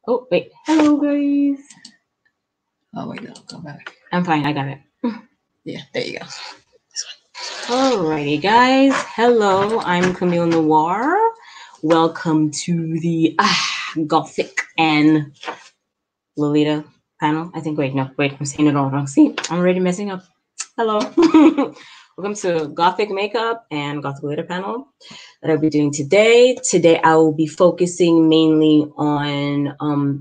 Oh, wait. Hello, guys. Oh, wait, no, go back. I'm fine. I got it. Yeah, there you go. This one. Alrighty, guys. Hello, I'm Camille Noir. Welcome to the Gothic and Lolita panel. I think, wait, I'm saying it all wrong. See, I'm already messing up. Hello. Welcome to Gothic Makeup and Gothic Lolita panel that I'll be doing today. Today, I will be focusing mainly on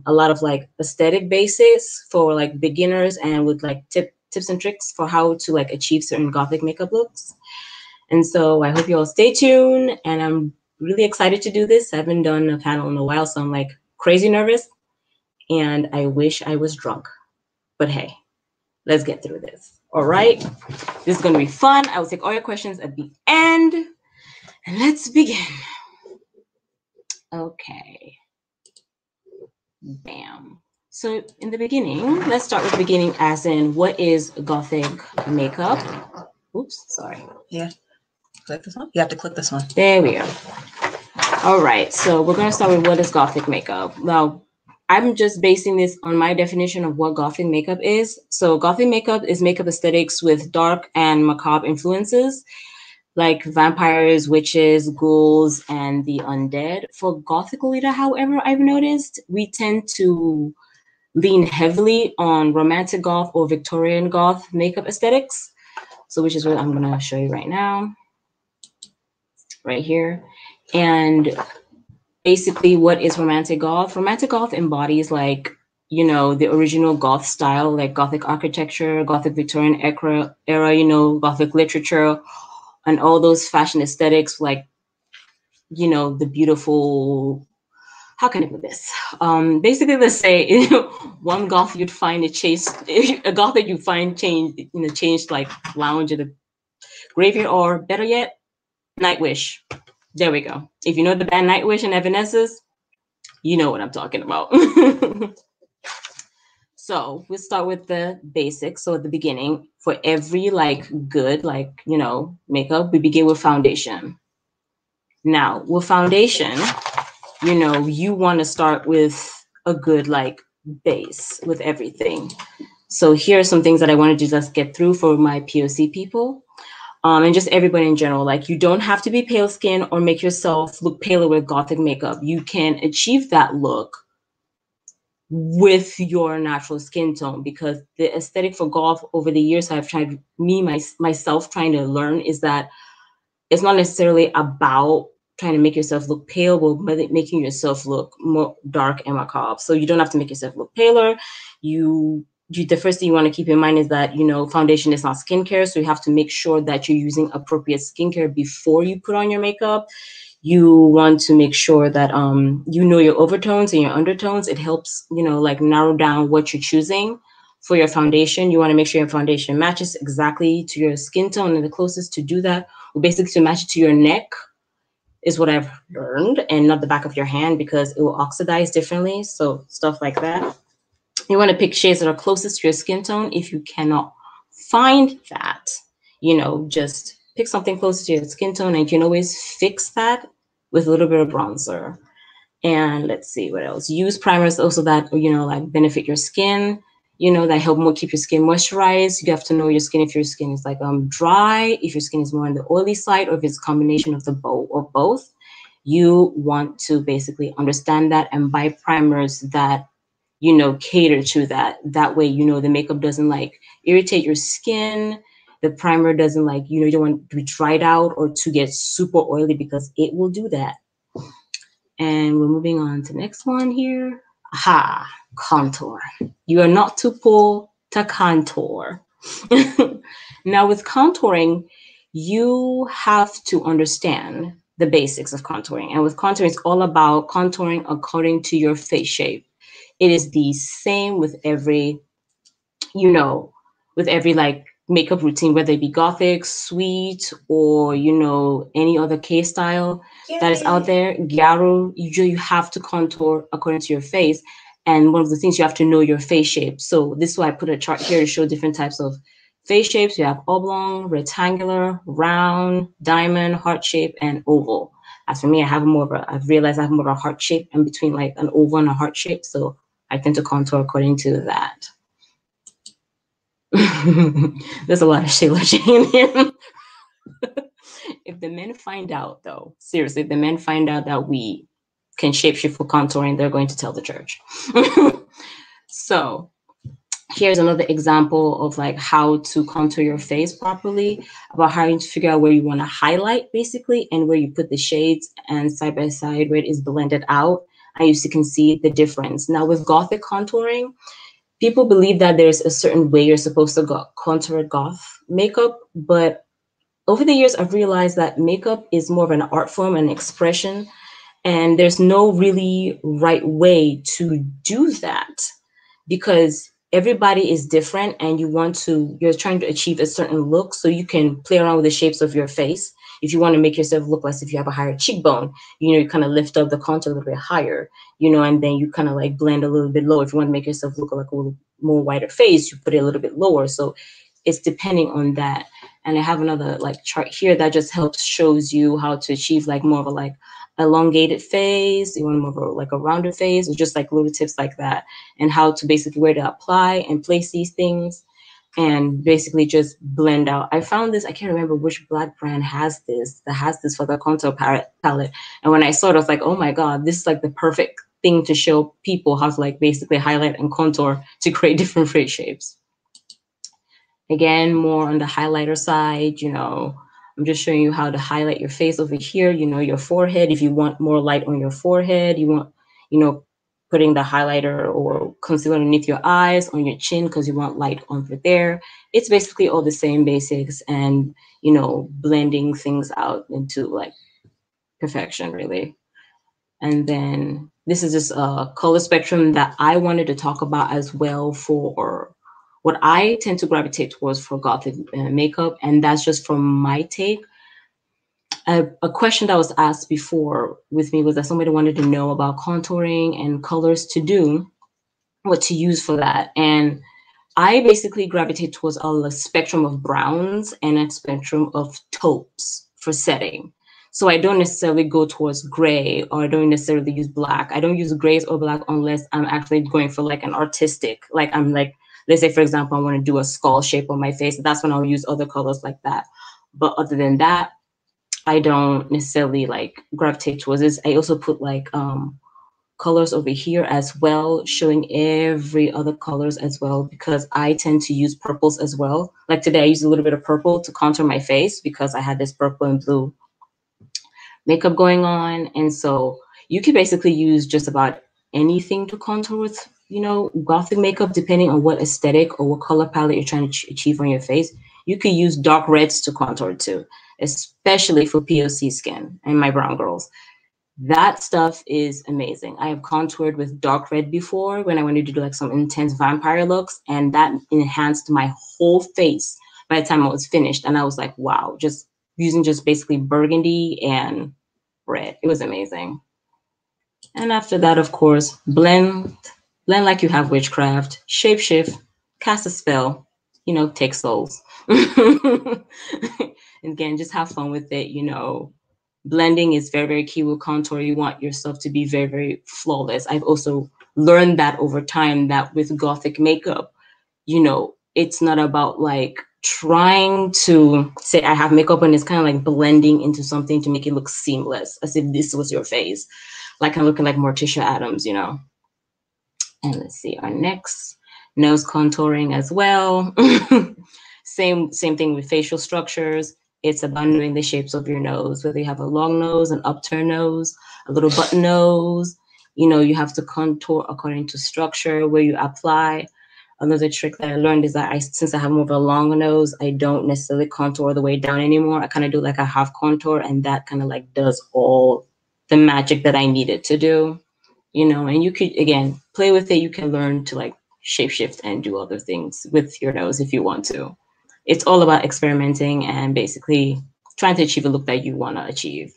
a lot of like aesthetic basics for like beginners and with like tips and tricks for how to like achieve certain Gothic makeup looks. And so I hope you all stay tuned, and I'm really excited to do this. I haven't done a panel in a while, so I'm like crazy nervous, and I wish I was drunk. But hey, let's get through this. All right, this is going to be fun. I will take all your questions at the end, and let's begin. Okay. Bam. So in the beginning, let's start with the beginning as in what is Gothic makeup? Oops, sorry. Yeah. Click this one. You have to click this one. There we go. All right, so we're going to start with what is Gothic makeup. Now, I'm just basing this on my definition of what Gothic makeup is. So Gothic makeup is makeup aesthetics with dark and macabre influences, like vampires, witches, ghouls, and the undead. For Gothic Lolita, however, I've noticed we tend to lean heavily on romantic goth or Victorian goth makeup aesthetics. So which is what I'm going to show you right now, right here. And basically, what is romantic goth? Romantic goth embodies like, you know, the original goth style, like Gothic architecture, Gothic Victorian era, you know, Gothic literature, and all those fashion aesthetics, like, you know, the beautiful, how can I put this? Basically, let's say one goth you'd find a goth that you find changed like lounge at the graveyard, or better yet, Nightwish. There we go. If you know the band Nightwish and Evanescence, you know what I'm talking about. So we'll start with the basics. So at the beginning, for every like good, like, you know, makeup, we begin with foundation. Now with foundation, you know, you want to start with a good like base with everything. So here are some things that I want to just get through for my POC people. And just everybody in general, like you don't have to be pale skin or make yourself look paler with Gothic makeup. You can achieve that look with your natural skin tone, because the aesthetic for goth over the years I've tried myself trying to learn is that it's not necessarily about trying to make yourself look pale, but making yourself look more dark and macabre. So you don't have to make yourself look paler. The first thing you want to keep in mind is that, you know, foundation is not skincare. So you have to make sure that you're using appropriate skincare before you put on your makeup. You want to make sure that you know your overtones and your undertones. It helps, you know, like narrow down what you're choosing for your foundation. You want to make sure your foundation matches exactly to your skin tone, and the closest to do that will basically to match it to your neck is what I've learned, and not the back of your hand, because it will oxidize differently. So stuff like that. You want to pick shades that are closest to your skin tone. If you cannot find that, you know, just pick something close to your skin tone, and you can always fix that with a little bit of bronzer. And let's see what else. Use primers also that, you know, like benefit your skin, you know, that help more keep your skin moisturized. You have to know your skin, if your skin is like dry, if your skin is more on the oily side, or if it's a combination of both. You want to basically understand that and buy primers that, you know, cater to that. That way, you know, the makeup doesn't like irritate your skin. The primer doesn't like, you know, you don't want to be dried out or to get super oily, because it will do that. And we're moving on to the next one here. Aha, contour. You are not too full to contour. Now with contouring, you have to understand the basics of contouring. And with contouring, it's all about contouring according to your face shape. It is the same with every, you know, with every like makeup routine, whether it be Gothic, sweet, or, you know, any other K style that is out there. Gyaru, you have to contour according to your face. And one of the things, you have to know your face shape. So this is why I put a chart here to show different types of face shapes. You have oblong, rectangular, round, diamond, heart shape, and oval. As for me, I've realized I have more of a heart shape in between like an oval and a heart shape. So I tend to contour according to that. There's a lot of Shayla Jane here. If the men find out, though, seriously, if the men find out that we can shapeshift for contouring, they're going to tell the church. So here's another example of like how to contour your face properly, about how you figure out where you want to highlight basically and where you put the shades, and side by side where it is blended out, and you can see the difference. Now with Gothic contouring, people believe that there's a certain way you're supposed to contour goth makeup, but over the years, I've realized that makeup is more of an art form and expression, and there's no really right way to do that because everybody is different and you're trying to achieve a certain look, so you can play around with the shapes of your face. If you want to make yourself look like if you have a higher cheekbone, you kind of lift up the contour a little bit higher, and then you kind of like blend a little bit lower. If you want to make yourself look like a little more wider face, you put it a little bit lower. So it's depending on that. And I have another like chart here that just shows you how to achieve like more of a like elongated face. You want more of a, like a rounded face, or just like little tips like that, and how to basically where to apply and place these things and basically just blend out. I found this, I can't remember which Black brand has this for the contour palette. And when I saw it, I was like, oh my God, this is like the perfect thing to show people how to like basically highlight and contour to create different face shapes. Again, more on the highlighter side, I'm just showing you how to highlight your face over here, your forehead. If you want more light on your forehead, you want, putting the highlighter or concealer underneath your eyes, on your chin, because you want light over there. It's basically all the same basics and, blending things out into like perfection, really. And then this is just a color spectrum that I wanted to talk about as well for what I tend to gravitate towards for Gothic makeup, and that's just from my take. A question that was asked before with me was that somebody wanted to know about contouring and colors to do, what to use for that. And I basically gravitate towards a spectrum of browns and a spectrum of taupes for setting. So I don't necessarily go towards gray, or I don't necessarily use black. I don't use grays or black unless I'm actually going for like an artistic, like I'm like, let's say, for example, I want to do a skull shape on my face. That's when I'll use other colors like that. But other than that, I don't necessarily like gravitate towards this. I also put like colors over here as well, showing every other colors as well, because I tend to use purples as well. Like today, I used a little bit of purple to contour my face because I had this purple and blue makeup going on. And so you could basically use just about anything to contour with, Gothic makeup, depending on what aesthetic or what color palette you're trying to achieve on your face. You could use dark reds to contour too, especially for POC skin and my brown girls. That stuff is amazing. I have contoured with dark red before when I wanted to do like some intense vampire looks, and that enhanced my whole face by the time I was finished. And I was like, wow, just using just basically burgundy and red. It was amazing. And after that, of course, blend like you have witchcraft, shapeshift, cast a spell, take souls. Again, just have fun with it, Blending is very, very key with contour. You want yourself to be very, very flawless. I've also learned that over time, that with Gothic makeup, it's not about like trying to say I have makeup and it's kind of like blending into something to make it look seamless, as if this was your face. Like I'm looking like Morticia Adams, And let's see, our next, nose contouring as well. Same thing with facial structures. It's about knowing the shapes of your nose, whether you have a long nose, an upturned nose, a little button nose. You have to contour according to structure, where you apply. Another trick that I learned is that since I have more of a long nose, I don't necessarily contour the way down anymore. I kind of do like a half contour, and that kind of like does all the magic that I needed to do, and you could, again, play with it. You can learn to like shapeshift and do other things with your nose if you want to. It's all about experimenting and basically trying to achieve a look that you want to achieve.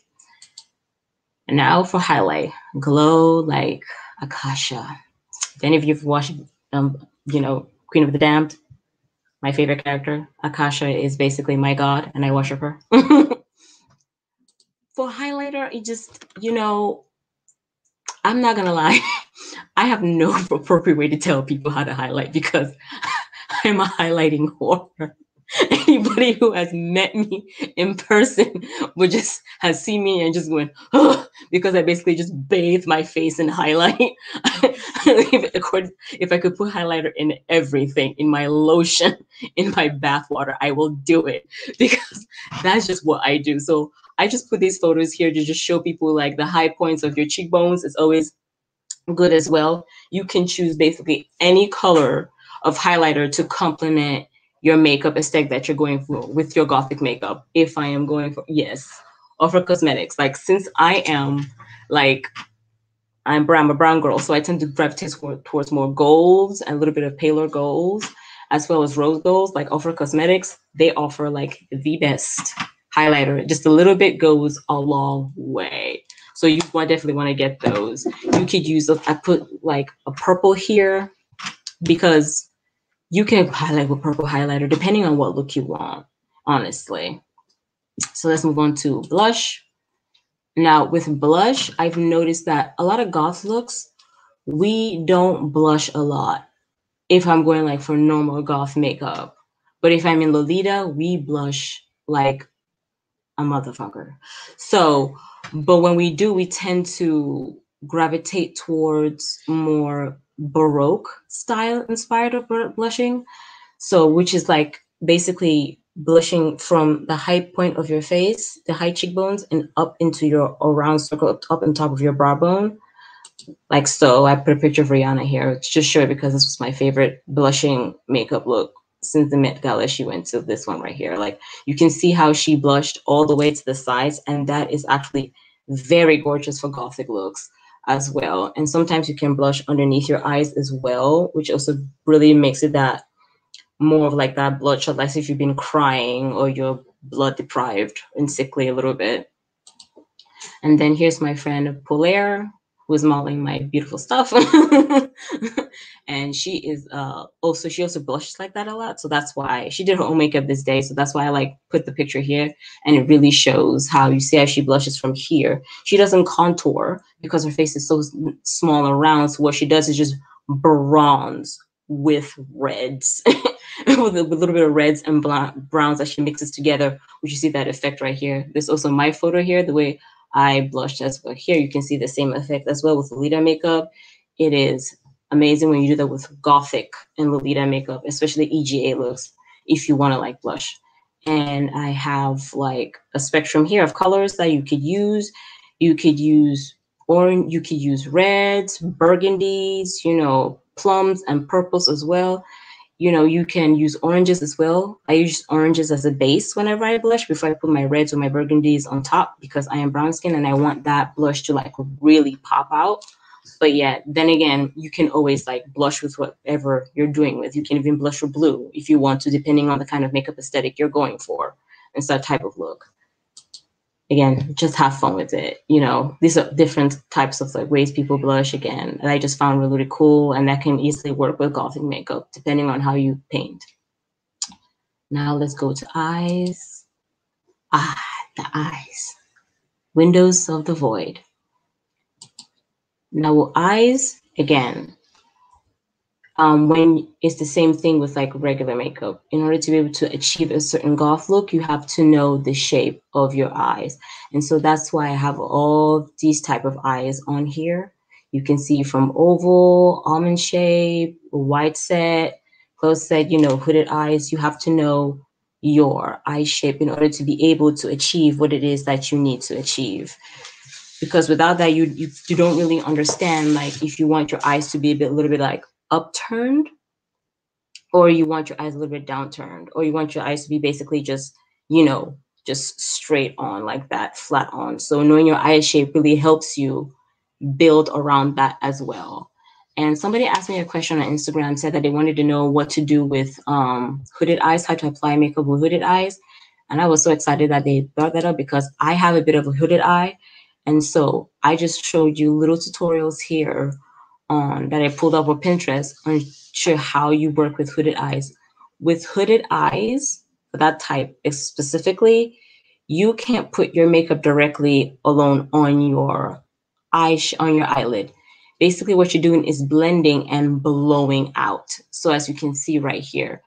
And now for highlight, glow like Akasha. If any of you have watched, Queen of the Damned, my favorite character, Akasha is basically my god, and I worship her. for highlighter, it just, you know, I'm not gonna lie. I have no appropriate way to tell people how to highlight because I'm a highlighting whore. Anybody who has met me in person would just has seen me and just going, oh, because I basically just bathe my face in highlight. If I could put highlighter in everything, in my lotion, in my bath water, I will do it because that's just what I do. So I just put these photos here to just show people like the high points of your cheekbones. It's always good as well. You can choose basically any color of highlighter to complement your makeup aesthetic that you're going for with your Gothic makeup. If I am going for, yes, or for cosmetics. Like since I am like, I'm a brown girl, so I tend to gravitate towards more golds and a little bit of paler golds, as well as rose golds. Like Offer Cosmetics, they offer like the best highlighter. Just a little bit goes a long way. So you definitely want to get those. You could use, I put like a purple here because you can highlight with purple highlighter depending on what look you want, honestly. So let's move on to blush. Now with blush, I've noticed that a lot of goth looks, we don't blush a lot if I'm going like for normal goth makeup. But if I'm in Lolita, we blush like a motherfucker. So, but when we do, we tend to gravitate towards more Baroque style inspired of blushing. So, which is like basically blushing from the high point of your face, the high cheekbones, and up into your around circle, up on top of your brow bone. Like so. I put a picture of Rihanna here to just show it because this was my favorite blushing makeup look since the Met Gala. She went to this one right here. Like you can see how she blushed all the way to the sides, and that is actually very gorgeous for Gothic looks as well. And sometimes you can blush underneath your eyes as well, which also really makes it that more of like that bloodshot, like if you've been crying or you're blood deprived and sickly a little bit. And then here's my friend Polaire, who is modeling my beautiful stuff. And she is she also blushes like that a lot. So that's why she did her own makeup this day. So that's why I like put the picture here, and it really shows how you see how she blushes from here. She doesn't contour because her face is so small and round. So what she does is just bronze with reds. with a little bit of reds and browns that she mixes together, which you see that effect right here. There's also my photo here, the way I blushed as well. Here you can see the same effect as well with Lolita makeup. It is amazing when you do that with Gothic and Lolita makeup, especially EGA looks, if you want to like blush. And I have like a spectrum here of colors that you could use. You could use orange, you could use reds, burgundies, you know, plums and purples as well. You know, you can use oranges as well. I use oranges as a base whenever I blush before I put my reds or my burgundies on top because I am brown skin and I want that blush to like really pop out. But yeah, then again, you can always like blush with whatever you're doing with. You can even blush with blue if you want to, depending on the kind of makeup aesthetic you're going for and that type of look. Again, just have fun with it. You know, these are different types of like ways people blush again. And I just found really cool, and that can easily work with Gothic makeup, depending on how you paint. Now let's go to eyes. The eyes. Windows of the void. Now with eyes, again, when it's the same thing with like regular makeup. In order to be able to achieve a certain goth look, you have to know the shape of your eyes. And so that's why I have all these type of eyes on here. You can see from oval, almond shape, wide set, close set, you know, hooded eyes. You have to know your eye shape in order to be able to achieve what it is that you need to achieve. Because without that, you don't really understand, like if you want your eyes to be a little bit like upturned, or you want your eyes a little bit downturned, or you want your eyes to be basically just, you know, just straight on like that, flat on. So knowing your eye shape really helps you build around that as well. And somebody asked me a question on Instagram, said that they wanted to know what to do with hooded eyes, how to apply makeup with hooded eyes. And I was so excited that they brought that up because I have a bit of a hooded eye. And so I just showed you little tutorials here that I pulled up on Pinterest on show how you work with hooded eyes. With hooded eyes, for that type specifically, you can't put your makeup directly alone on your on your eyelid. Basically, what you're doing is blending and blowing out. So as you can see right here,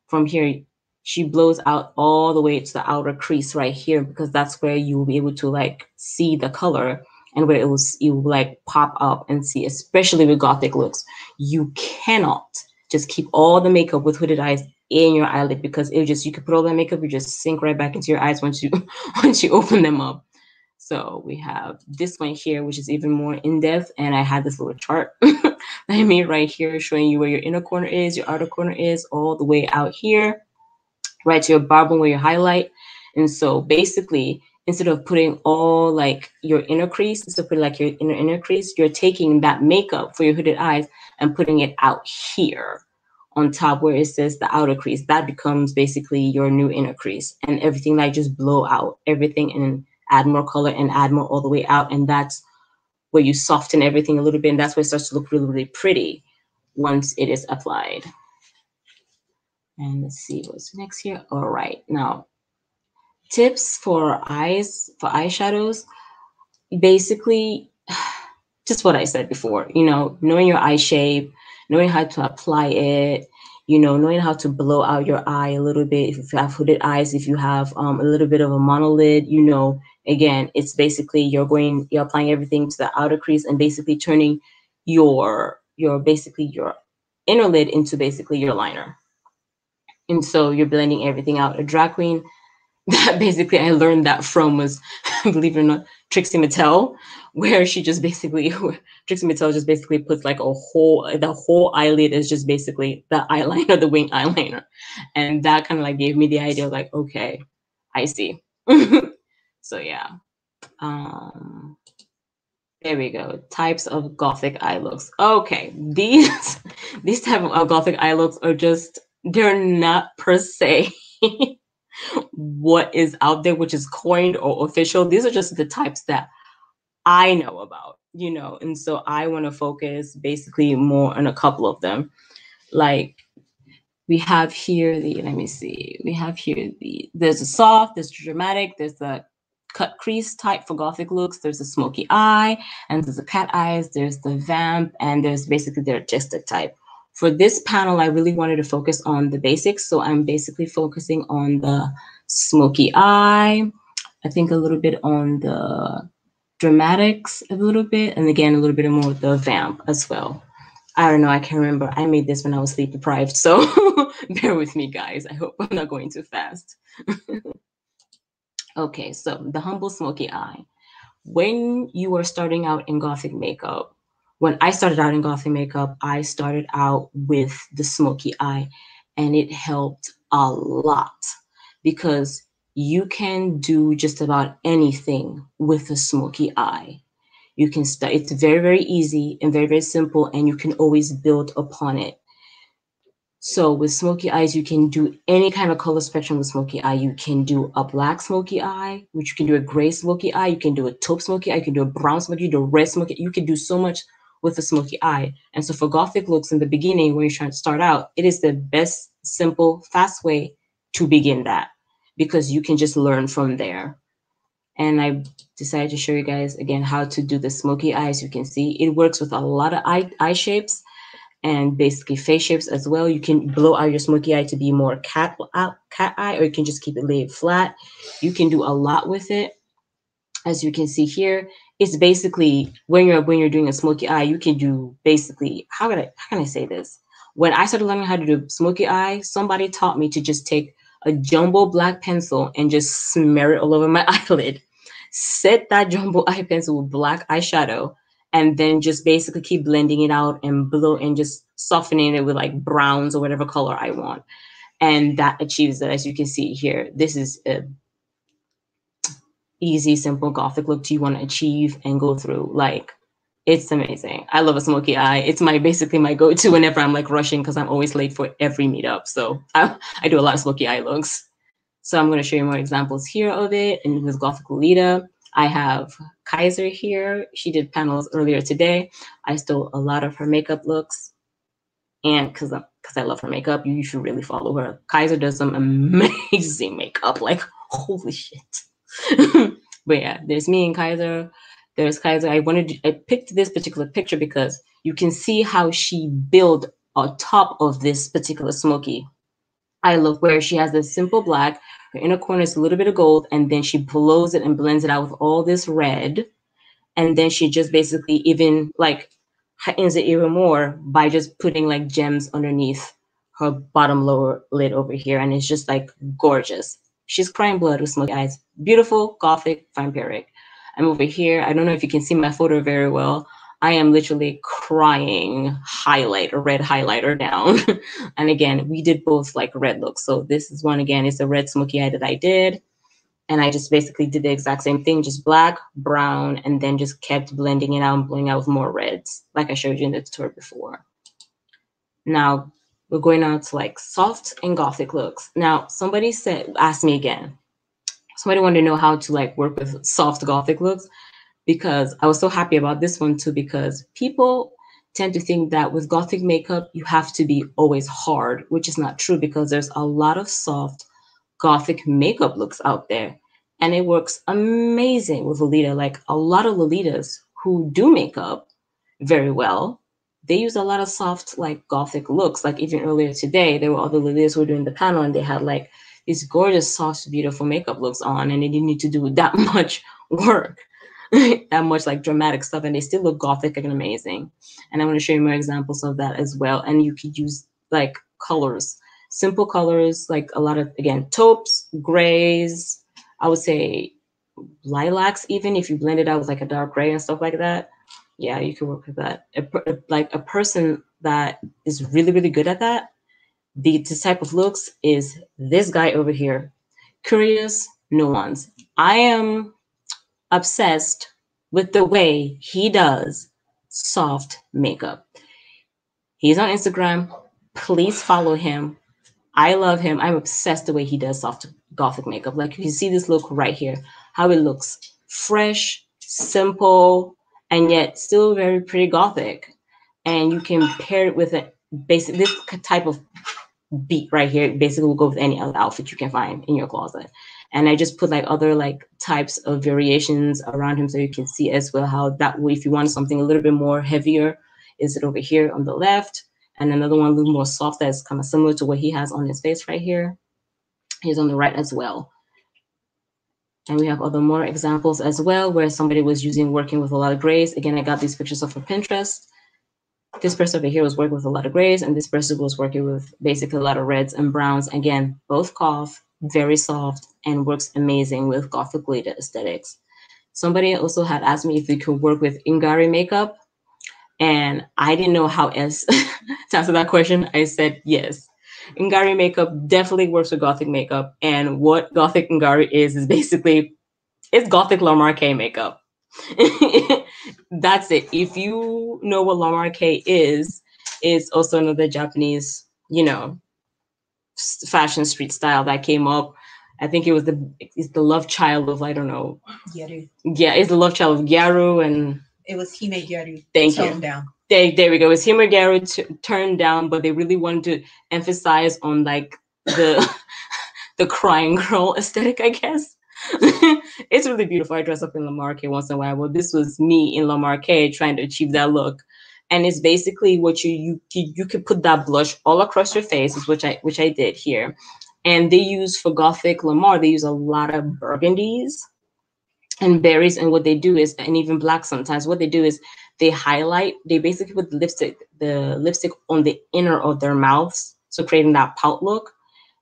from here, she blows out all the way to the outer crease right here, because that's where you will be able to like see the color and where you will like pop up and see, especially with Gothic looks. You cannot just keep all the makeup with hooded eyes in your eyelid, because it just, you could put all that makeup, you just sink right back into your eyes once you once you open them up. So we have this one here, which is even more in-depth. And I had this little chart that I made right here showing you where your inner corner is, your outer corner is, all the way out here, right to your brow bone where you highlight. And so basically, instead of putting all like your inner crease, instead of putting like your inner crease, you're taking that makeup for your hooded eyes and putting it out here on top where it says the outer crease. That becomes basically your new inner crease, and everything like just blow out everything and add more color and add more all the way out. And that's where you soften everything a little bit. And that's where it starts to look really, really pretty once it is applied. And let's see what's next here. All right, now tips for eyes, for eyeshadows. Basically, just what I said before, you know, knowing your eye shape, knowing how to apply it, you know, knowing how to blow out your eye a little bit. If you have hooded eyes, if you have a little bit of a monolid, you know, again, it's basically you're applying everything to the outer crease and basically turning your basically your inner lid into basically your liner. And so you're blending everything out. A drag queen that basically I learned that from was, believe it or not, Trixie Mattel, where she just basically, Trixie Mattel just basically puts like the whole eyelid is just basically the eyeliner, the wing eyeliner. And that kind of like gave me the idea of like, okay, I see. So yeah. There we go. Types of Gothic eye looks. Okay, these type of Gothic eye looks are just, they're not per se what is out there, which is coined or official. These are just the types that I know about, you know, and so I want to focus basically more on a couple of them. Like we have here let me see, we have here there's a soft, there's dramatic, there's the cut crease type for Gothic looks, there's a smoky eye, and there's the cat eyes, there's the vamp, and there's basically the artistic type. For this panel, I really wanted to focus on the basics. So I'm basically focusing on the smoky eye, I think a little bit on the dramatics a little bit, and again, a little bit more the vamp as well. I don't know, I can't remember. I made this when I was sleep deprived, so bear with me, guys. I hope I'm not going too fast. Okay, so the humble smoky eye. When you are starting out in Gothic makeup, when I started out in Gothic makeup, I started out with the smoky eye, and it helped a lot because you can do just about anything with a smoky eye. You can start, it's very, very easy and very, very simple, and you can always build upon it. So with smoky eyes, you can do any kind of color spectrum with smoky eye. You can do a black smoky eye, which you can do a gray smoky eye. You can do a taupe smoky eye. You can do a brown smoky, you can do a red smoky. You can do so much with a smoky eye. And so for Gothic looks in the beginning, when you're trying to start out, it is the best, simple, fast way to begin that, because you can just learn from there. And I decided to show you guys again how to do the smoky eyes. You can see it works with a lot of eye shapes and basically face shapes as well. You can blow out your smoky eye to be more cat eye, or you can just keep it laid flat. You can do a lot with it. As you can see here, it's basically when you're doing a smoky eye, you can do basically, how can I say this? When I started learning how to do smoky eye, somebody taught me to just take a jumbo black pencil and just smear it all over my eyelid. Set that jumbo eye pencil with black eyeshadow, and then just basically keep blending it out and blow and just softening it with like browns or whatever color I want. And that achieves it. As you can see here, this is a easy, simple Gothic look you want to achieve and go through. Like, it's amazing. I love a smoky eye. It's basically my go-to whenever I'm like rushing, because I'm always late for every meetup. So I do a lot of smoky eye looks. So I'm going to show you more examples here of it. And with Gothic Lolita, I have Kaiser here. She did panels earlier today. I stole a lot of her makeup looks. And because I love her makeup, you should really follow her. Kaiser does some amazing makeup. Like, holy shit. But yeah, there's me and Kaiser. There's Kaiser. I picked this particular picture because you can see how she built on top of this particular smoky eye look, where she has this simple black, her inner corner is a little bit of gold, and then she blows it and blends it out with all this red. And then she just basically even like heightens it even more by just putting like gems underneath her bottom lower lid over here. And it's just like gorgeous. She's crying blood with smoky eyes. Beautiful, gothic, vampiric. I'm over here. I don't know if you can see my photo very well. I am literally crying highlight, a red highlighter down. And again, we did both like red looks. So this is one, again, it's a red smoky eye that I did. And I just basically did the exact same thing, just black, brown, and then just kept blending it out and blending out with more reds, like I showed you in the tutorial before. Now, we're going on to like soft and gothic looks. Now, somebody asked me again, somebody wanted to know how to like work with soft gothic looks, because I was so happy about this one too, because people tend to think that with gothic makeup, you have to be always hard, which is not true, because there's a lot of soft gothic makeup looks out there, and it works amazing with Lolita. Like a lot of Lolitas who do makeup very well, they use a lot of soft like gothic looks. Like even earlier today, there were other Lolitas who were doing the panel, and they had like these gorgeous, soft, beautiful makeup looks on, and they didn't need to do that much work, that much like dramatic stuff, and they still look gothic and amazing. And I'm going to show you more examples of that as well. And you could use like colors, simple colors, like a lot of, again, taupes, grays, I would say lilacs, even if you blend it out with like a dark gray and stuff like that. Yeah, you can work with that. Like a person that is really, really good at that, this type of looks, is this guy over here, Curious Nuance. I am obsessed with the way he does soft makeup. He's on Instagram. Please follow him. I love him. I'm obsessed the way he does soft gothic makeup. Like you see this look right here, how it looks fresh, simple, and yet still very pretty gothic. And you can pair it with a basic, this type of beat right here basically will go with any other outfit you can find in your closet. And I just put like other like types of variations around him so you can see as well how that way, if you want something a little bit more heavier, is it over here on the left, and another one a little more soft that's kind of similar to what he has on his face right here. He's on the right as well. And we have other more examples as well where somebody was working with a lot of grays. Again, I got these pictures off of Pinterest. This person over here was working with a lot of grays, and this person was working with basically a lot of reds and browns. Again, both goth, very soft, and works amazing with Gothic Lolita aesthetics. Somebody also had asked me if we could work with Ingari makeup, and I didn't know how else to answer that question. I said yes. Ingari makeup definitely works with Gothic makeup, and what Gothic Ingari is basically, it's Gothic Lamar Kei makeup. That's it. If you know what Lamar Kei is, it's also another Japanese, you know, fashion street style that came up. I think it's the love child of, I don't know. Gyaru. Yeah, it's the love child of Gyaru, and it was Hime Gyaru. Thank you. Down. There we go. It's Hime Gyaru turned down, but they really wanted to emphasize on like the the crying girl aesthetic, I guess. It's really beautiful. I dress up in Lamar Kei once in a while. Well, this was me in Lamar Kei trying to achieve that look. And it's basically what you could put that blush all across your face, is which I did here. And they use, for Gothic Lamar, they use a lot of burgundies and berries. And what they do is, and even black sometimes, what they do is they highlight, they basically put the lipstick on the inner of their mouths, so creating that pout look,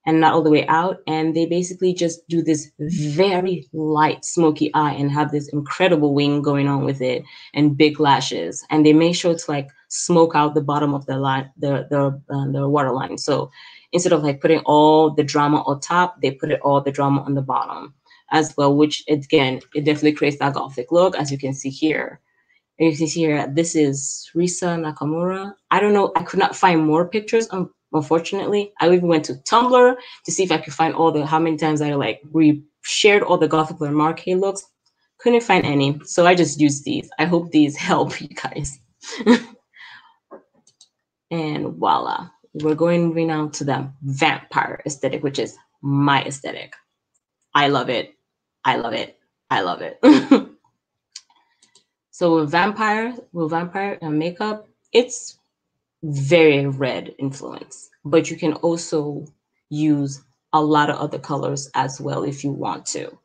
and not all the way out. And they basically just do this very light smoky eye and have this incredible wing going on with it, and big lashes. And they make sure to like smoke out the bottom of the line, the waterline. So instead of like putting all the drama on top, they put all the drama on the bottom as well, which again, it definitely creates that Gothic look, as you can see here. And you can see here, this is Risa Nakamura. I don't know, I could not find more pictures, unfortunately. I even went to Tumblr to see if I could find how many times I like shared all the Gothic Lamar Kei looks. Couldn't find any, so I just used these. I hope these help you guys. And voila, we're moving on to the vampire aesthetic, which is my aesthetic. I love it. I love it. I love it. So with vampire makeup, it's very red influence, but you can also use a lot of other colors as well if you want to.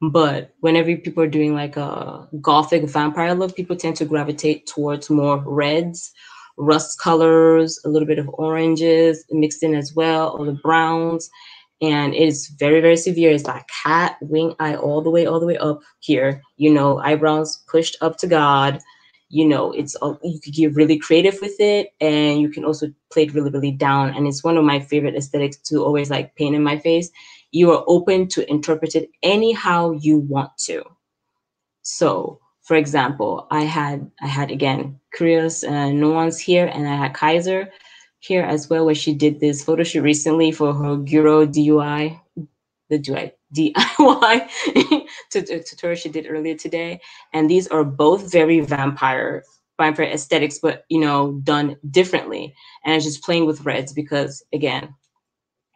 But whenever people are doing like a gothic vampire look, people tend to gravitate towards more reds, rust colors, a little bit of oranges mixed in as well, or the browns. And it's very, very severe. It's like cat, wing, eye, all the way up here. You know, eyebrows pushed up to God. You know, it's you could get really creative with it, and you can also play it really, really down. And it's one of my favorite aesthetics to always like paint in my face. You are open to interpret it anyhow you want to. So, for example, I had again Curious Nuance here, and I had Kaiser here as well, where she did this photo shoot recently for her Guro DIY, DIY tutorial she did earlier today. And these are both very vampire aesthetics, but you know, done differently. And it's just playing with reds because again,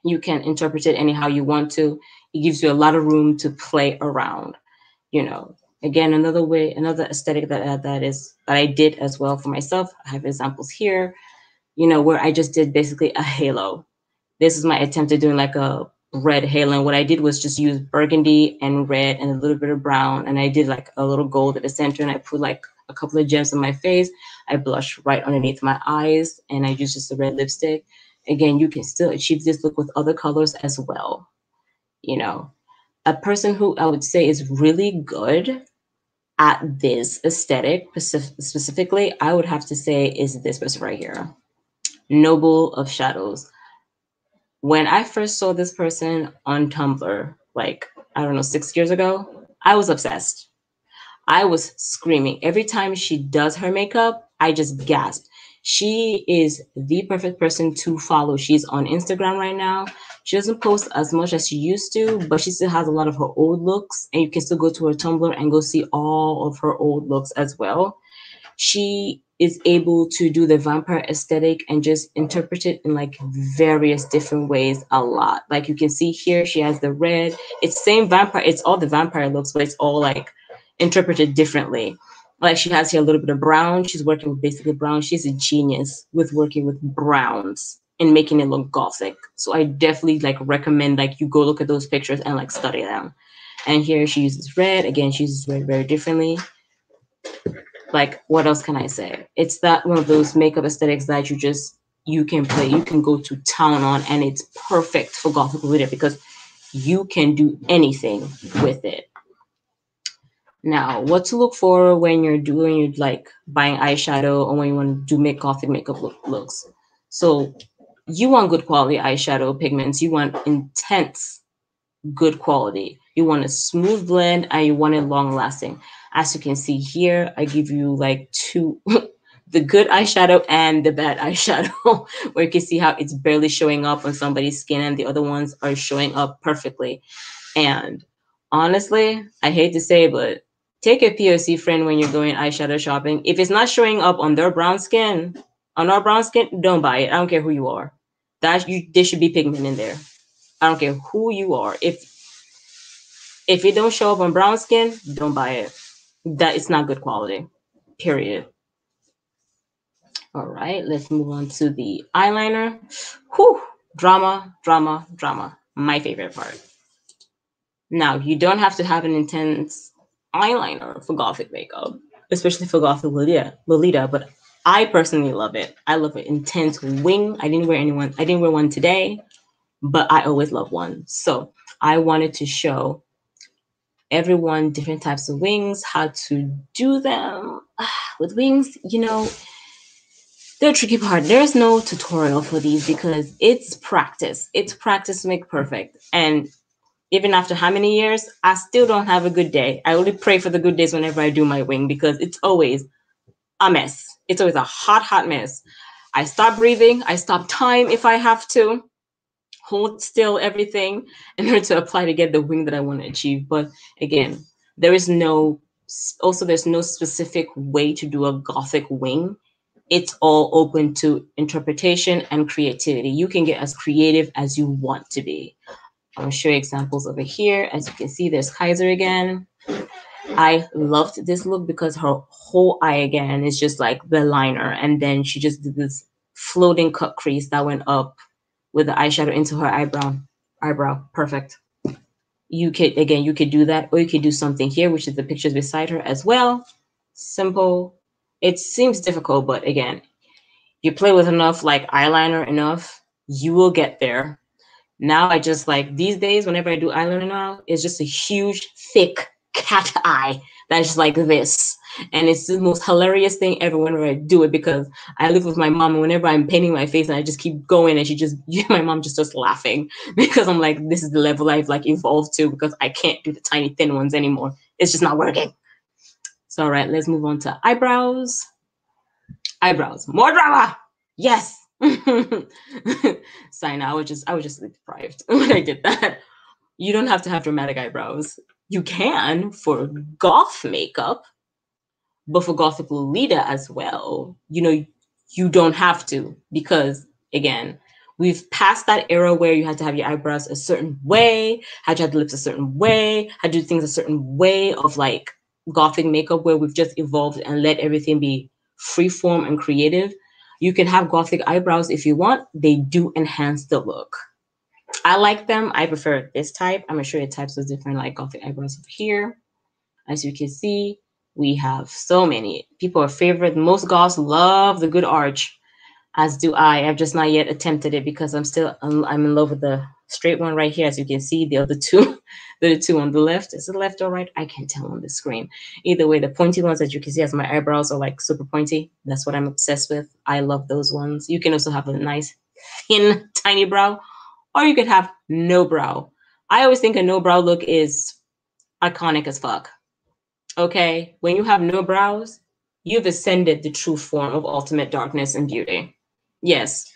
you can interpret it anyhow you want to. It gives you a lot of room to play around, you know. Again, another aesthetic that I did as well for myself. I have examples here, you know, where I just did basically a halo. This is my attempt at doing like a red halo. And what I did was just use burgundy and red and a little bit of brown. And I did like a little gold at the center, and I put like a couple of gems on my face. I blushed right underneath my eyes, and I used just a red lipstick. Again, you can still achieve this look with other colors as well. You know, a person who I would say is really good at this aesthetic specifically, I would have to say is this person right here, Noble of Shadows. When I first saw this person on Tumblr, like, I don't know, 6 years ago, I was obsessed. I was screaming. Every time she does her makeup, I just gasp. She is the perfect person to follow. She's on Instagram right now. She doesn't post as much as she used to, but she still has a lot of her old looks, and you can still go to her Tumblr and go see all of her old looks as well. She is able to do the vampire aesthetic and just interpret it in like various different ways a lot. Like you can see here, she has the red. It's same vampire. It's all the vampire looks, but it's all like interpreted differently. Like she has here a little bit of brown. She's working with basically brown. She's a genius with working with browns and making it look gothic. So I definitely like recommend like you go look at those pictures and like study them. And here she uses red. Again, she uses red very differently. Like, what else can I say? It's that one of those makeup aesthetics that you can play, you can go to town on, and it's perfect for Gothic Lolita because you can do anything with it. Now, what to look for when you're like buying eyeshadow or when you want to do Gothic makeup looks. So you want good quality eyeshadow pigments. You want intense, good quality. You want a smooth blend, and you want it long lasting. As you can see here, I give you like two, the good eyeshadow and the bad eyeshadow, where you can see how it's barely showing up on somebody's skin and the other ones are showing up perfectly. And honestly, I hate to say it, but take a POC friend when you're going eyeshadow shopping. If it's not showing up on their brown skin, on our brown skin, don't buy it. I don't care who you are. There should be pigment in there. I don't care who you are. If it don't show up on brown skin, don't buy it. That it's not good quality, period. All right, let's move on to the eyeliner. Whew, drama, drama, drama. My favorite part. Now, you don't have to have an intense eyeliner for Gothic makeup, especially for Gothic Lolita, but I personally love it. I love an intense wing. I didn't wear one today, but I always love one. So I wanted to show everyone different types of wings, how to do them. With wings, you know, they're a tricky part. There's no tutorial for these because it's practice. It's practice to make perfect. And even after how many years, I still don't have a good day. I only pray for the good days whenever I do my wing because it's always a mess. It's always a hot, hot mess. I stop breathing. I stop time if I have to. Hold still everything in order to apply to get the wing that I want to achieve. But again, there's no specific way to do a Gothic wing. It's all open to interpretation and creativity. You can get as creative as you want to be. I'm gonna show you examples over here. As you can see, there's Kaiser again. I loved this look because her whole eye again is just like the liner, and then she just did this floating cut crease that went up with the eyeshadow into her eyebrow. Perfect. You could do that, or you could do something here, which is the pictures beside her as well. Simple. It seems difficult, but again, you play with enough like eyeliner enough, you will get there. Now I just like these days, whenever I do eyeliner now, it's just a huge, thick cat eye that's just like this. And it's the most hilarious thing ever whenever I do it, because I live with my mom, and whenever I'm painting my face and I just keep going, and my mom just starts laughing because I'm like, this is the level I've like evolved to, because I can't do the tiny thin ones anymore. It's just not working. So, all right, let's move on to eyebrows. Eyebrows, more drama. Yes. Sorry, now I was just sleep deprived when I did that. You don't have to have dramatic eyebrows. You can for goth makeup, but for Gothic Lolita as well, you don't have to, because again, we've passed that era where you had to have your eyebrows a certain way, had to have the lips a certain way, had to do things a certain way of like Gothic makeup, where we've just evolved and let everything be freeform and creative. You can have Gothic eyebrows if you want. They do enhance the look. I like them. I prefer this type. I'm going to show you types of different like Gothic eyebrows over here. As you can see, we have so many. People are favorite. Most goths love the good arch, as do I. I've just not yet attempted it because I'm in love with the straight one right here. As you can see, the other two, the two on the left. Is it left or right? I can't tell on the screen. Either way, the pointy ones, as you can see, as my eyebrows are like super pointy. That's what I'm obsessed with. I love those ones. You can also have a nice thin, tiny brow, or you could have no brow. I always think a no brow look is iconic as fuck. Okay, when you have no brows, you've ascended the true form of ultimate darkness and beauty. Yes,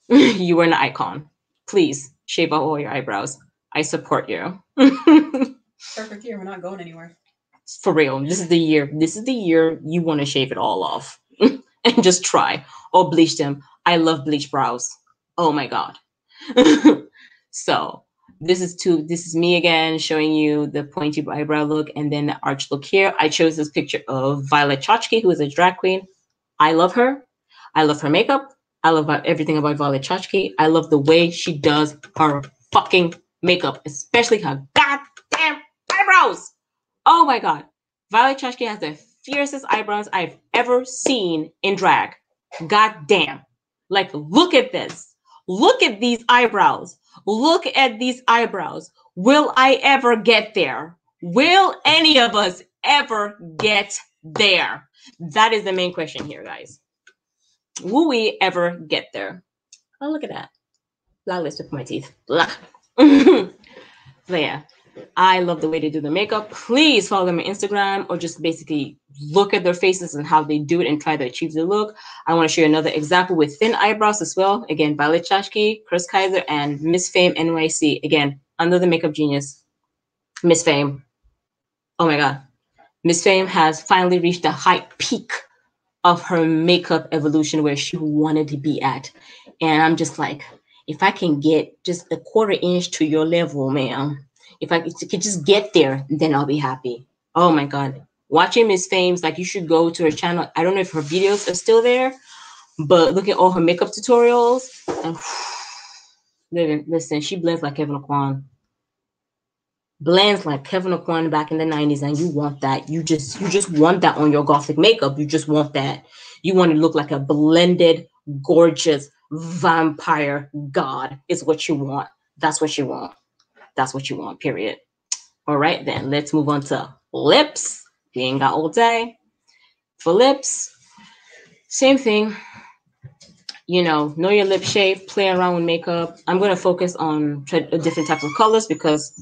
you are an icon. Please shave out all your eyebrows. I support you. Perfect year. We're not going anywhere. For real, this is the year. This is the year you want to shave it all off and just try, or bleach them. I love bleach brows. Oh my god. So this is me again showing you the pointy eyebrow look and then the arch look here. I chose this picture of Violet Chachki, who is a drag queen. I love her. I love her makeup. I love everything about Violet Chachki. I love the way she does her fucking makeup, especially her goddamn eyebrows. Oh my god. Violet Chachki has the fiercest eyebrows I've ever seen in drag. God damn. Like, look at this. Look at these eyebrows. Look at these eyebrows. Will I ever get there? Will any of us ever get there? That is the main question here, guys. Will we ever get there? Oh, look at that. Black lipstick for my teeth. Blah. So yeah, I love the way they do the makeup. Please follow them on Instagram, or just basically look at their faces and how they do it and try to achieve the look. I want to show you another example with thin eyebrows as well. Again, Violet Chachki, Chris Kaiser, and Miss Fame NYC. Again, under the makeup genius, Miss Fame. Oh my God. Miss Fame has finally reached the high peak of her makeup evolution where she wanted to be at. And I'm just like, if I can get just a 1/4 inch to your level, ma'am, if I could just get there, then I'll be happy. Oh my God. Watching Miss Fame's, like, you should go to her channel. I don't know if her videos are still there, but look at all her makeup tutorials. And listen, she blends like Kevin O'Quan. Blends like Kevin O'Quan back in the 90s, and you want that. You just want that on your Gothic makeup. You just want that. You want to look like a blended, gorgeous vampire god is what you want. That's what you want. That's what you want, period. All right, then let's move on to lips. We ain't got all day. For lips, same thing. You know your lip shape, play around with makeup. I'm going to focus on different types of colors because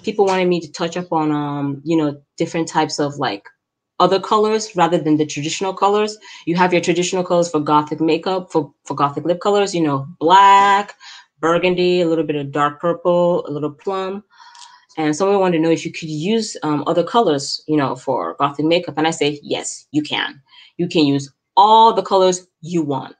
people wanted me to touch up on, different types of like other colors rather than the traditional colors. You have your traditional colors for Gothic makeup, for Gothic lip colors, black, burgundy, a little bit of dark purple, a little plum. And someone wanted to know if you could use other colors, for Gothic makeup. And I say, yes, you can. You can use all the colors you want.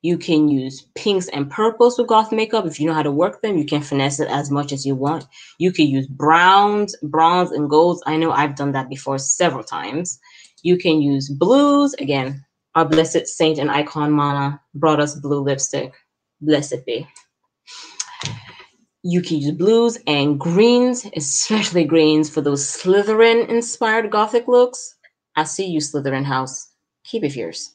You can use pinks and purples with goth makeup. If you know how to work them, you can finesse it as much as you want. You can use browns, bronze, and golds. I know I've done that before several times. You can use blues. Again, our blessed saint and icon Mana brought us blue lipstick. Blessed be. You can use blues and greens, especially greens for those Slytherin-inspired gothic looks. I see you, Slytherin house. Keep it fierce.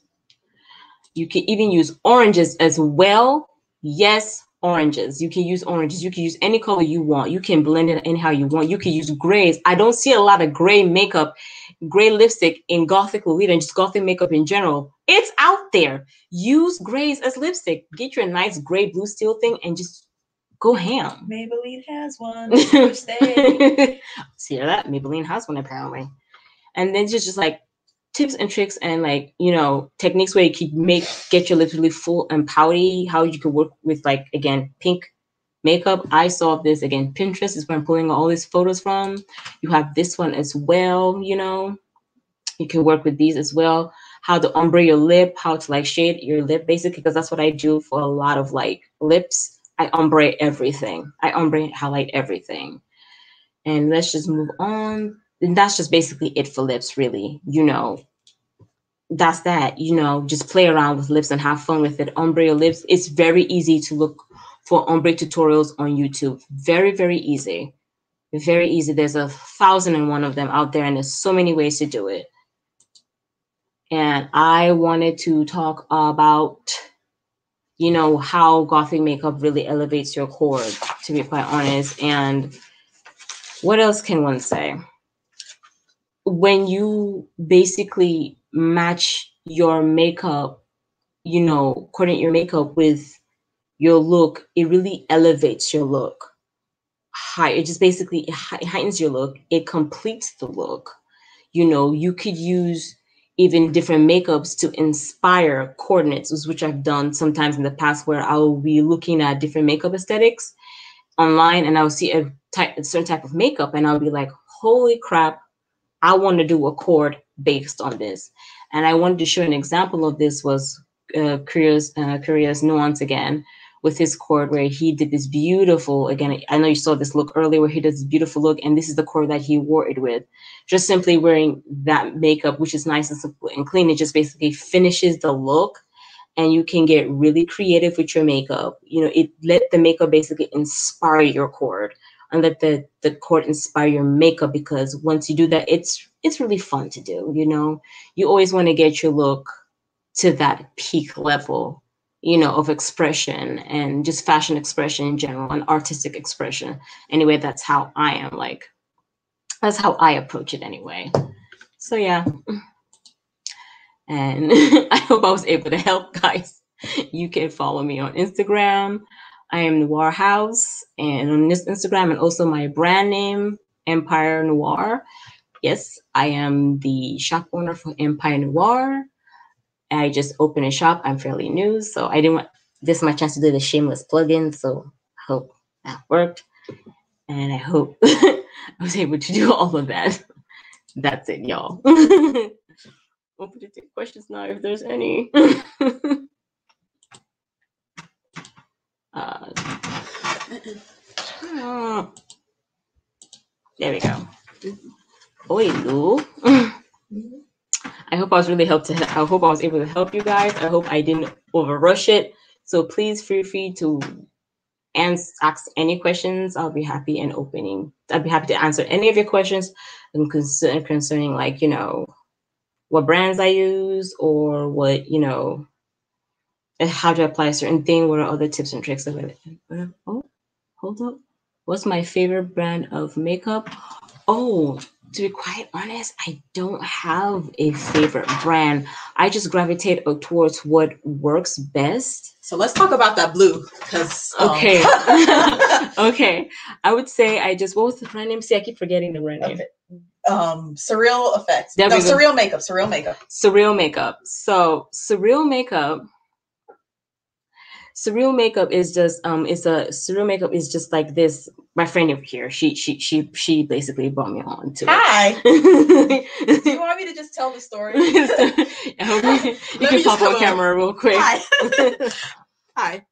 You can even use oranges as well. Yes, oranges. You can use oranges. You can use any color you want. You can blend it in how you want. You can use grays. I don't see a lot of gray makeup, gray lipstick in Gothic Lolita and just Gothic makeup in general. It's out there. Use grays as lipstick. Get your nice gray blue steel thing and just go ham. Maybelline has one. See that? Maybelline has one apparently. And then just like tips and tricks and like, you know, techniques where you can get your lips really full and pouty, how you can work with like, again, pink makeup. I saw this again, Pinterest is where I'm pulling all these photos from. You have this one as well, you know, you can work with these as well. How to ombre your lip, how to like shade your lip basically, because that's what I do for a lot of like lips. I ombre everything. I ombre highlight everything. And let's just move on. And that's just basically it for lips, really. You know, that's that. You know, just play around with lips and have fun with it. Ombre your lips. It's very easy to look for ombre tutorials on YouTube. Very, very easy. Very easy. There's 1,001 of them out there, and there's so many ways to do it. And I wanted to talk about, you know, how Gothic makeup really elevates your cord, to be quite honest. And what else can one say? When you basically match your makeup, you know, coordinate your makeup with your look, it really elevates your look. It just basically it heightens your look. It completes the look. You know, you could use even different makeups to inspire coordinates, which I've done sometimes in the past, where I will be looking at different makeup aesthetics online and I'll see a certain type of makeup and I'll be like, holy crap, I want to do a cord based on this. And I wanted to show an example of this was Korea's Nuance again, with his cord where he did this beautiful, again, I know you saw this look earlier where he does this beautiful look, and this is the cord that he wore it with. Just simply wearing that makeup, which is nice and simple and clean, it just basically finishes the look, and you can get really creative with your makeup. You know, it let the makeup basically inspire your cord, and let the cord inspire your makeup, because once you do that, it's really fun to do. You know, you always want to get your look to that peak level, you know, of expression and just fashion expression in general and artistic expression. Anyway, that's how I am, like, that's how I approach it anyway. So yeah. And I hope I was able to help, guys. You can follow me on Instagram. I am Noir House, and on this Instagram, and also my brand name, Empire Noir. Yes, I am the shop owner for Empire Noir. I just opened a shop. I'm fairly new, so I didn't want this is my chance to do the shameless plug-in. So I hope that worked, and I hope I was able to do all of that. That's it, y'all. Open to take questions now if there's any. There we go. Oi, Lou. I hope I was really I hope I was able to help you guys. I hope I didn't overrush it. So please feel free to ask any questions. I'll be happy I'd be happy to answer any of your questions concerning, like, you know, what brands I use, or what, you know, how to apply a certain thing. What are other tips and tricks of it? Oh, hold up. What's my favorite brand of makeup? Oh, to be quite honest, I don't have a favorite brand. I just gravitate towards what works best. So let's talk about that blue, because okay. Okay. I would say what was the brand name? See, I keep forgetting the brand name. Surreal Effects. Surreal Makeup. Surreal Makeup. Surreal Makeup. So Surreal Makeup. Surreal makeup is just surreal makeup is just like this. My friend over here, she basically brought me on to Hi. it. Do you want me to just tell the story? You can pop on camera real quick. Hi. Hi.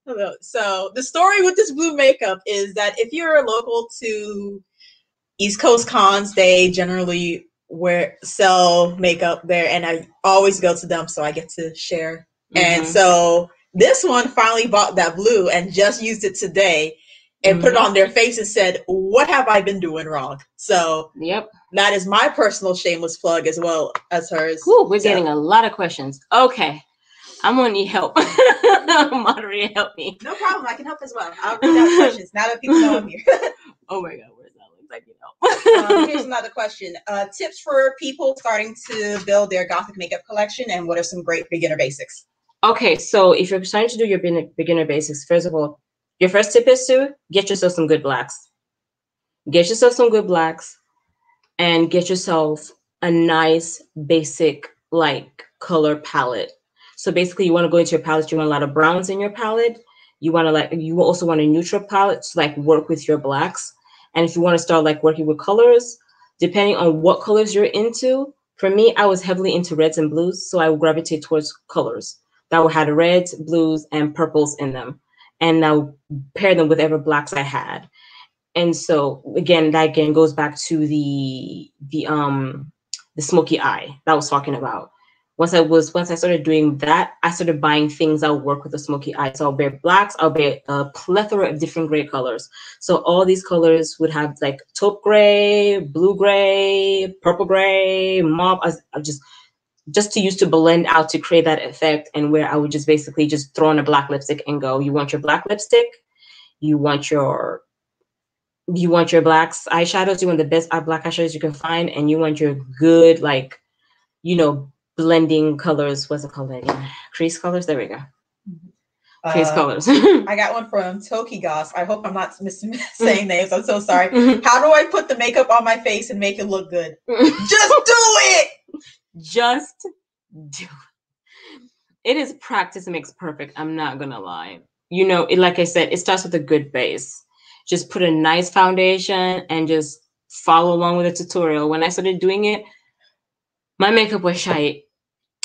Hello. So the story with this blue makeup is that if you're local to East Coast cons, they generally sell makeup there, and I always go to them, so I get to share. And so this one finally bought that blue and just used it today and put it on their face and said, "What have I been doing wrong?" So yep, that is my personal shameless plug as well as hers. Ooh, we're getting a lot of questions. Okay, I'm gonna need help. Moderator, help me. No problem, I can help as well. I'll read out questions now that people know I'm here. Oh my god, where's that? Like, you know. Here's another question. Tips for people starting to build their Gothic makeup collection, and what are some great beginner basics? Okay, so if you're starting to do your beginner basics, first of all, your first tip is to get yourself some good blacks. Get yourself some good blacks and get yourself a nice basic like color palette. So basically you want to go into your palette, you want a lot of browns in your palette. You also want a neutral palette to like work with your blacks. And if you want to start like working with colors, depending on what colors you're into, for me, I was heavily into reds and blues. So I would gravitate towards colors that would have reds, blues, and purples in them. And I would pair them with whatever blacks I had. And so again, that again goes back to the Smoky Eye that I was talking about. Once I started doing that, I started buying things that would work with the Smoky Eye. So I'll bear blacks, I'll bear a plethora of different gray colors. So all these colors would have like taupe gray, blue gray, purple gray, mauve. I just to use to blend out to create that effect, and where I would just basically just throw on a black lipstick and go. You want your black lipstick, you want your blacks eyeshadows, you want the best black eyeshadows you can find, and you want your good like, you know, blending colors. What's it called again? Crease colors. There we go. Crease colors. I got one from Toki Goss. I hope I'm not saying names. I'm so sorry. How do I put the makeup on my face and make it look good? Just do it. Just do it. It is practice makes perfect. I'm not gonna lie. You know, like I said, it starts with a good base. Just put a nice foundation and just follow along with the tutorial. When I started doing it, my makeup was shite.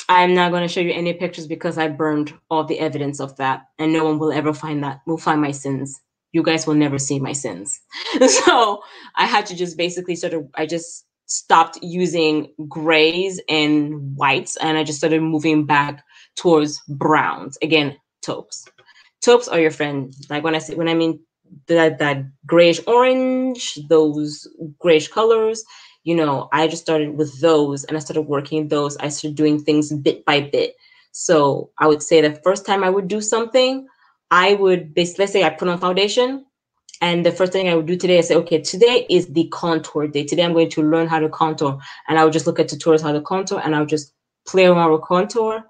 I'm not going to show you any pictures because I burned all the evidence of that, and no one will ever find that. Will find my sins. You guys will never see my sins. So I had to just basically I just stopped using grays and whites, and I just started moving back towards browns. Again, taupes. Taupes are your friend. Like when I mean that grayish orange, those grayish colors, you know, I just started with those and I started working those. I started doing things bit by bit. So I would say the first time I would do something, I would basically, let's say I put on foundation, and the first thing I would do today, I say, okay, today is the contour day. Today I'm going to learn how to contour. And I would just look at tutorials how to contour, and I would just play around with contour.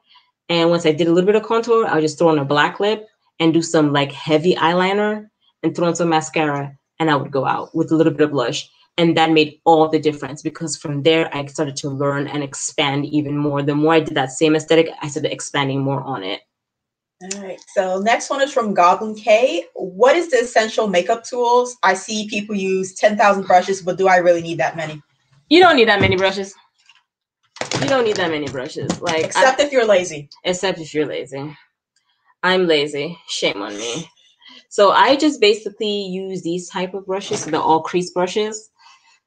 And once I did a little bit of contour, I would just throw on a black lip and do some like heavy eyeliner and throw on some mascara, and I would go out with a little bit of blush. And that made all the difference, because from there, I started to learn and expand even more. The more I did that same aesthetic, I started expanding more on it. All right. So next one is from Goblin K. What is the essential makeup tools? I see people use 10,000 brushes, but do I really need that many? You don't need that many brushes. You don't need that many brushes. Like, except if you're lazy. Except if you're lazy. I'm lazy. Shame on me. So I just basically use these type of brushes. So they're all crease brushes.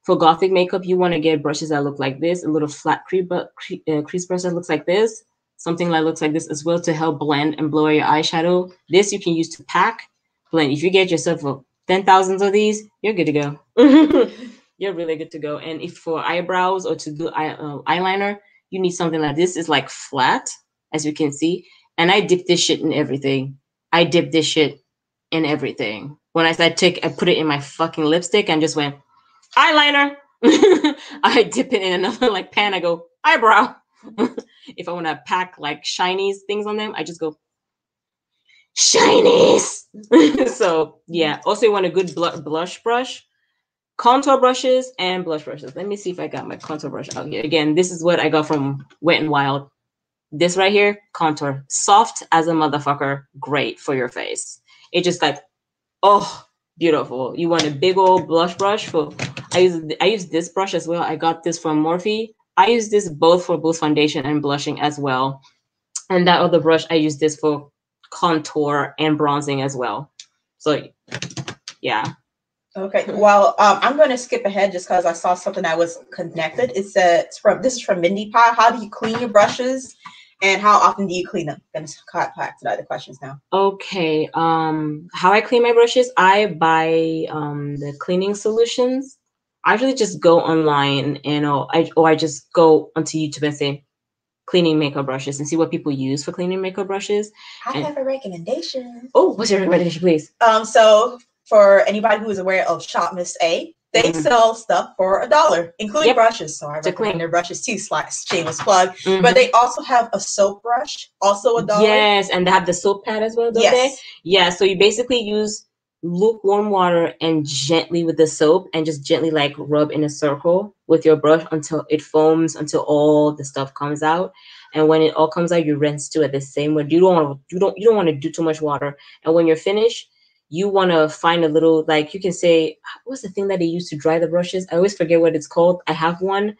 For Gothic makeup, you want to get brushes that look like this, a little flat crease brush that looks like this, something that looks like this as well, to help blend and blow out your eyeshadow. This you can use to pack, blend. If you get yourself 10,000 of these, you're good to go. You're really good to go. And if for eyebrows or to do eyeliner, you need something like this. It's like flat, as you can see. And I dip this shit in everything. I dip this shit in everything. When I put it in my fucking lipstick and just went, eyeliner. I dip it in another like pan. I go eyebrow. If I want to pack like shinies things on them, I just go shinies. So yeah. Also, you want a good blush brush, contour brushes, and blush brushes. Let me see if I got my contour brush out here. Again, this is what I got from Wet n Wild. This right here, contour. Soft as a motherfucker. Great for your face. It just like, oh, beautiful. You want a big old blush brush for, I use this brush as well. I got this from Morphe. I use this both for both foundation and blushing as well. And that other brush, I use this for contour and bronzing as well. So yeah. Okay, well, I'm going to skip ahead just because I saw something that was connected. It said, this is from Mindy Pie. How do you clean your brushes and how often do you clean them? I'm going to cut back to the other questions now. Okay, how I clean my brushes, I buy the cleaning solutions. I usually just go online and I just go onto YouTube and say cleaning makeup brushes and see what people use for cleaning makeup brushes. I have a recommendation. Oh, what's your recommendation, please? So for anybody who is aware of Shop Miss A, they sell stuff for $1, including brushes. So I recommend their brushes too, shameless plug. But they also have a soap brush, also $1. Yes, and they have the soap pad as well, don't they? Yeah, so you basically use lukewarm water and gently with the soap and just gently like rub in a circle with your brush until it foams, until all the stuff comes out. And when it all comes out, you rinse too at the same way. You don't want to do too much water. And when you're finished, you want to find a little, like you can say, what's the thing that they use to dry the brushes? I always forget what it's called. I have one.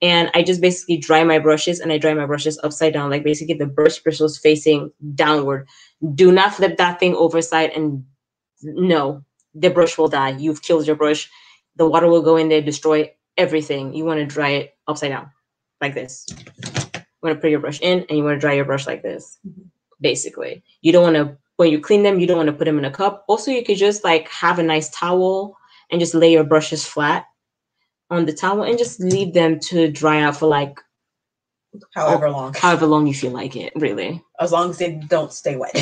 And I just basically dry my brushes, and I dry my brushes upside down, like basically the brush bristles facing downward. Do not flip that thing overside, and no, the brush will die. You've killed your brush. The water will go in there, destroy everything. You want to dry it upside down, like this. You want to put your brush in, and you want to dry your brush like this, basically. You don't want to, when you clean them, you don't want to put them in a cup. Also, you could just like have a nice towel and just lay your brushes flat on the towel and just leave them to dry out for like however long you feel like it, really, as long as they don't stay wet.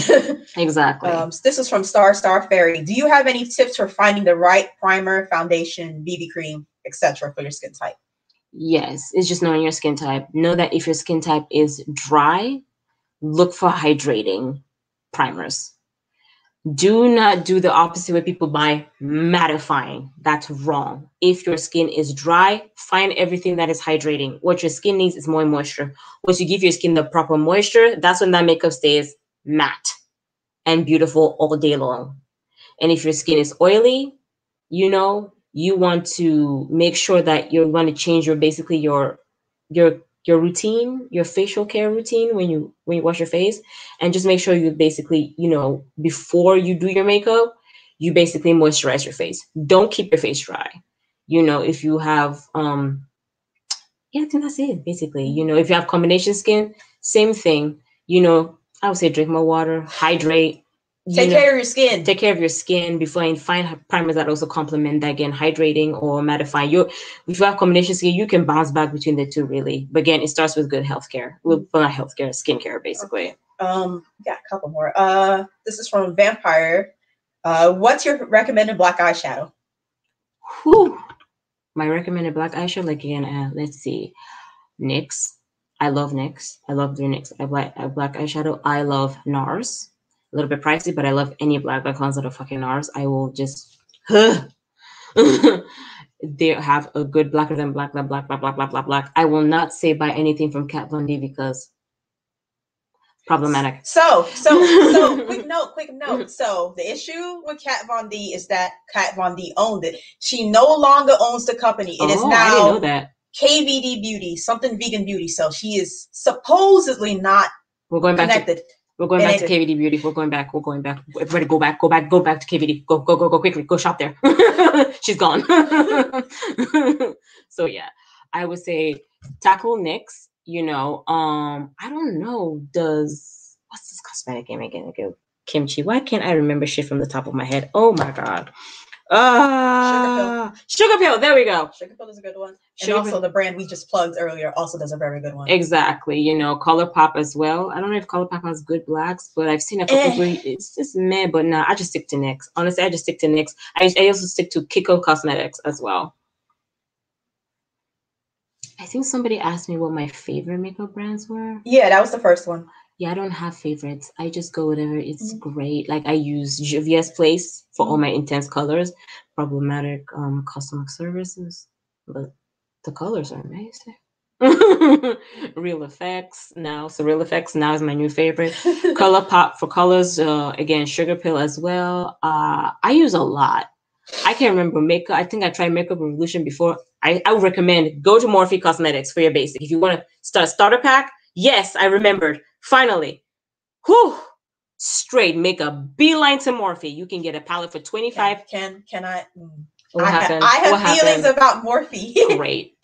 Exactly. This is from Star Fairy. Do you have any tips for finding the right primer, foundation, BB cream, etc. for your skin type? Yes, it's just knowing your skin type. Know that if your skin type is dry, look for hydrating primers. Do not do the opposite where people buy mattifying. That's wrong. If your skin is dry, find everything that is hydrating. What your skin needs is more moisture. Once you give your skin the proper moisture, that's when that makeup stays matte and beautiful all day long. And if your skin is oily, you know, you want to make sure that you're going to change your basically your routine, your facial care routine when you wash your face, and just make sure you basically, you know, before you do your makeup, you basically moisturize your face. Don't keep your face dry. You know, if you have yeah, I think that's it basically. You know, if you have combination skin, same thing. You know, I would say drink more water, hydrate. Take care of your skin. Take care of your skin before, and find primers that also complement that, again, hydrating or mattifying. If you have combination skin, you can bounce back between the two, really. But again, it starts with good healthcare. Well, not healthcare, skincare, basically. Okay. Got a couple more. This is from Vampire. What's your recommended black eyeshadow? Whew. My recommended black eyeshadow, like again, let's see, NYX. I love NYX. I love their NYX. I black eyeshadow. I love NARS. A little bit pricey, but I love any black ones that are fucking NARS. I will just they have a good blacker than black. I will not say buy anything from Kat Von D because problematic. So quick note. So the issue with Kat Von D is that Kat Von D owned it. She no longer owns the company. It is now I didn't know that. KVD Beauty, something vegan beauty. So she is supposedly not connected. We're going back to KVD Beauty. We're going back. Everybody go back to KVD. Go quickly. Go shop there. She's gone. So yeah, I would say tackle NYX. You know, I don't know. What's this cosmetic name again? Kimchi. Why can't I remember shit from the top of my head? Oh my god. Sugar Pill. There we go. Sugar Pill is a good one. And also the brand we just plugged earlier also does a very good one. Exactly. You know, ColourPop as well. I don't know if ColourPop has good blacks, but I've seen a couple where it's just meh, but nah, I just stick to NYX. Honestly, I just stick to NYX. I also stick to Kiko Cosmetics as well. I think somebody asked me what my favorite makeup brands were. Yeah, that was the first one. Yeah, I don't have favorites. I just go whatever. It's great. Like I use Juvia's Place for all my intense colors. Problematic customer services, but the colors are amazing. Real effects now. So real effects now is my new favorite. Color Pop for colors. Again, Sugar Pill as well. I use a lot. I can't remember makeup. I think I tried Makeup Revolution before. I would recommend go to Morphe Cosmetics for your basic. If you want to start a starter pack, yes, I remembered. Finally. Whew. Straight makeup. Beeline to Morphe. You can get a palette for 25. Can I? What happened? I have what feelings happened? about Morphe. Great.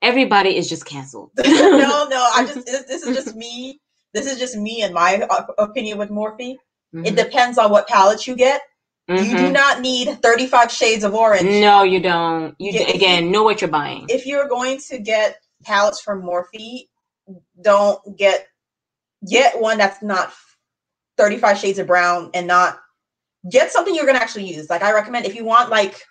Everybody is just canceled. No. This is just me. This is just me and my opinion with Morphe. Mm-hmm. It depends on what palette you get. Mm-hmm. You do not need 35 shades of orange. No, you don't. Again, know what you're buying. If you're going to get palettes from Morphe, don't get one that's not 35 shades of brown, and not get something you're gonna actually use. Like, I recommend, if you want like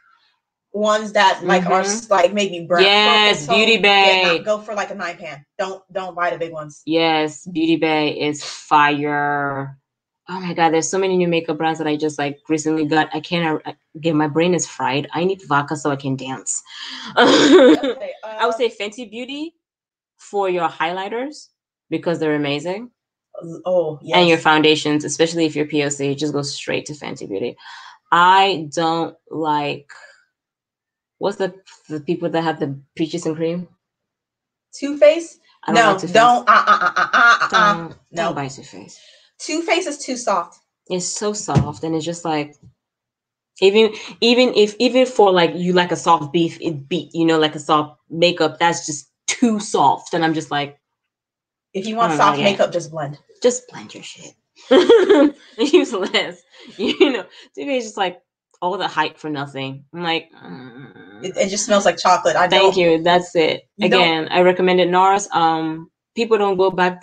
ones that like are like maybe brown. Yes, Beauty Bay. Go for like a 9-pan. Don't buy the big ones. Yes, Beauty Bay is fire. Oh my god, there's so many new makeup brands that I just like recently got. I can't get, my brain is fried. I need vodka so I can dance. Okay, I would say Fenty Beauty for your highlighters because they're amazing. Oh, yes. And your foundations, especially if you're POC, just go straight to Fenty Beauty. I don't like, what's the people that have the peaches and cream? Too Faced? No, don't. Don't buy Too Faced. Too Faced is too soft. It's so soft, and it's just like, even for like you like a soft beef, like a soft makeup, that's just too soft, and I'm just like, if you want soft makeup, just blend. Just blend your shit. Use less. Too Faced just like all the hype for nothing. I'm like, it just smells like chocolate. Thank you. That's it. Again, I recommended NARS. People don't go back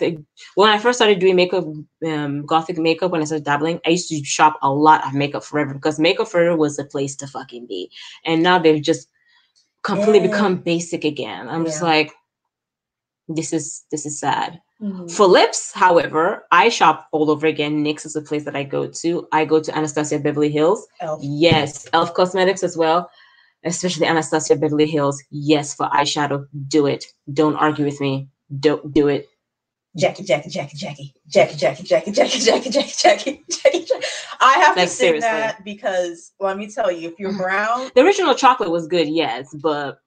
when I first started doing makeup, Gothic makeup, when I started dabbling, I used to shop a lot of Makeup Forever because Makeup Forever was the place to fucking be. And now they've just completely become basic again. I'm just like, this is sad. Mm-hmm. For lips, however, I shop all over again. NYX is a place that I go to. I go to Anastasia Beverly Hills. Elf. Yes. Elf Cosmetics as well. Especially Anastasia Beverly Hills. Yes, for eyeshadow. Do it. Don't argue with me. Don't do it. Jackie. I have to say that because let me tell you, if you're brown, the original chocolate was good, yes, but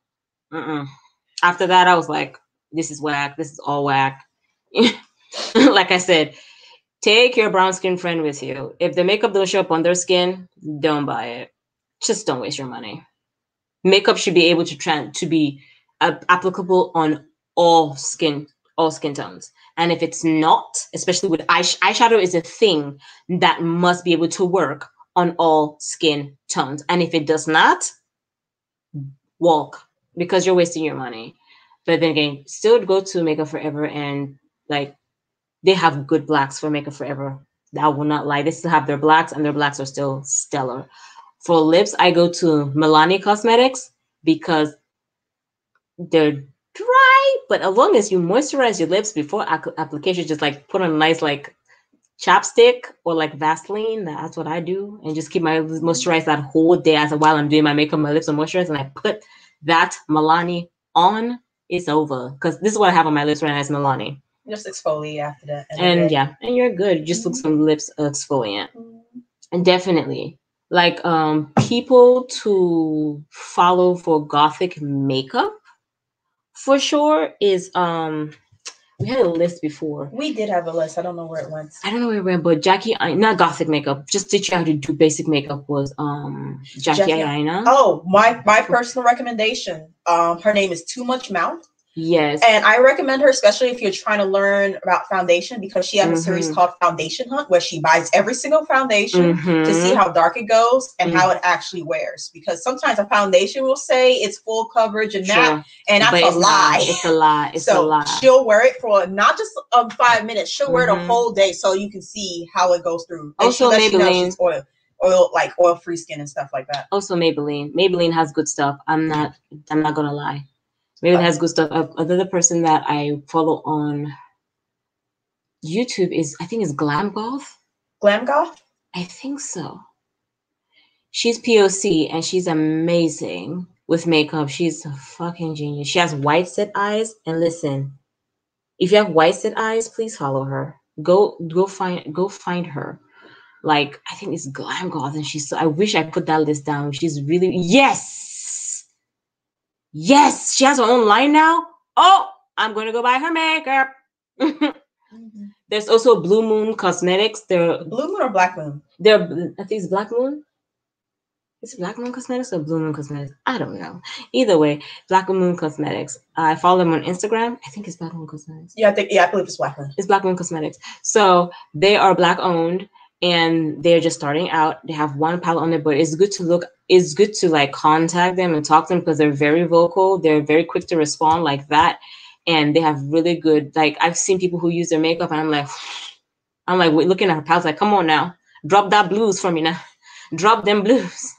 after that, I was like, this is whack. This is all whack. Like I said, take your brown skin friend with you. If the makeup don't show up on their skin, don't buy it. Just don't waste your money. Makeup should be able to be applicable on all skin tones. And if it's not, especially with eyeshadow is a thing that must be able to work on all skin tones. And if it does not, walk, because you're wasting your money. But then again, still go to Makeup Forever, and like they have good blacks for Makeup Forever. I will not lie. They still have their blacks, and their blacks are still stellar. For lips, I go to Milani Cosmetics because they're dry, but as long as you moisturize your lips before application, just like put on a nice like chapstick or like Vaseline. That's what I do, and just keep my moisturize that whole day while I'm doing my makeup. My lips are moisturized, and I put that Milani on. It's over, because this is what I have on my lips right now. Is Milani. Just exfoliate after that, and you're good. Just look some lips exfoliant, and definitely like people to follow for Gothic makeup. For sure is we had a list before. We did have a list. I don't know where it went. I don't know where it went, but not Gothic makeup, just teach you how to do basic makeup was Jackie Aina. Oh, my personal recommendation. Her name is Too Much Mouth. Yes. And I recommend her, especially if you're trying to learn about foundation, because she has a series called Foundation Hunt, where she buys every single foundation to see how dark it goes and how it actually wears. Because sometimes a foundation will say it's full coverage and that, and that's a lie. It's a lie. It's a lie. She'll wear it for not just 5 minutes. She'll wear it a whole day so you can see how it goes through. And also, Maybelline. Oil-free skin and stuff like that. Also, Maybelline has good stuff. I'm not gonna lie. Maybelline has good stuff. Another person that I follow on YouTube is Glam Goth. Glam Goth? I think so. She's POC and she's amazing. with makeup. She's a fucking genius. She has white set eyes, and listen, if you have white set eyes, please follow her. Go find her. Like, I think it's Glam Goth, and she's so, I wish I put that list down. She's really, yes, she has her own line now. Oh, I'm gonna go buy her makeup. There's also Blue Moon Cosmetics. They're Blue Moon or Black Moon? They're, I think it's Black Moon. Is it Black Moon Cosmetics or Blue Moon Cosmetics? I don't know. Either way, Black Moon Cosmetics. I follow them on Instagram. I think it's Black Moon Cosmetics. Yeah, I believe it's Black Moon. It's Black Moon Cosmetics. So they are Black owned, and they're just starting out. They have one palette on there, but it's good to look. It's good to like contact them and talk to them because they're very vocal. They're very quick to respond like that, and they have really good. Like, I've seen people who use their makeup, and I'm like looking at her palettes, like, come on now, drop that blues for me now, drop them blues.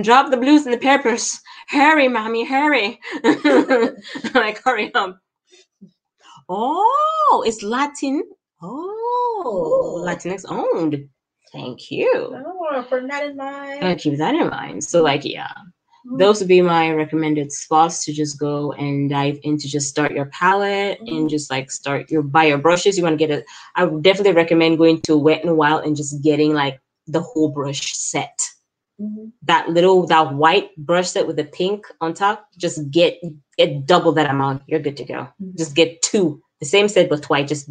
Drop the blues and the peppers. Hurry, mommy, hurry. Like, hurry up. Oh, it's Latin. Oh, Latinx owned. Thank you. Oh, putting that in mind. I'll keep that in mind. So, like, yeah, those would be my recommended spots to just go and dive into. Just start your palette and just like buy your brushes. You want to get it. I would definitely recommend going to Wet n Wild and just getting like the whole brush set. That white brush set with the pink on top, just get double that amount. You're good to go. Just get 2, the same set but twice. Just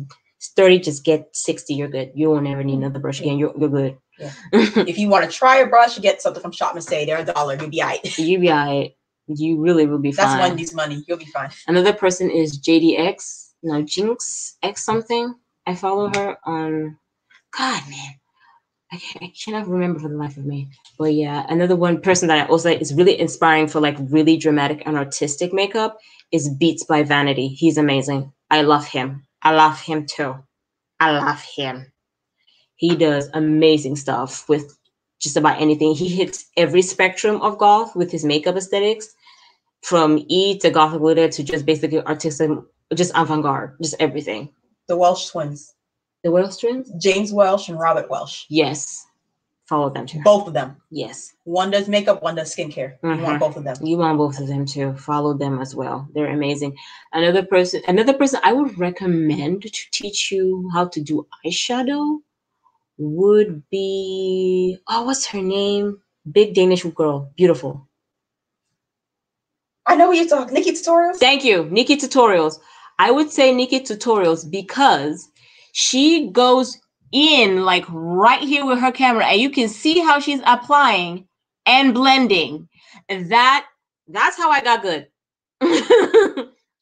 30, just get 60. You're good. You won't ever need another brush again. You're good. Yeah. If you want to try a brush, get something from Shop and Say. They're $1. You'll be all right. You'll be all right. You really will be fine. That's Wendy's money. You'll be fine. Another person is JDX. No, Jinx X something. I follow her on. God, man. I cannot remember for the life of me. But yeah, another one person that I also is really inspiring for like really dramatic and artistic makeup is Beats by Vanity. He's amazing. I love him. I love him too. I love him. He does amazing stuff with just about anything. He hits every spectrum of goth with his makeup aesthetics, from E to Gothic Lolita to just basically artistic, just avant-garde, just everything. The Welsh twins. The Welsh twins? James Welsh and Robert Welsh. Yes. Follow them too. Both of them. Yes. One does makeup, one does skincare. You want both of them. You want both of them too. Follow them as well. They're amazing. Another person I would recommend to teach you how to do eyeshadow would be, what's her name? Big Danish girl. Beautiful. I know what you're talking. Nikki Tutorials? Thank you. Nikki Tutorials. I would say Nikki Tutorials because she goes in like right here with her camera and you can see how she's applying and blending. And that's how I got good.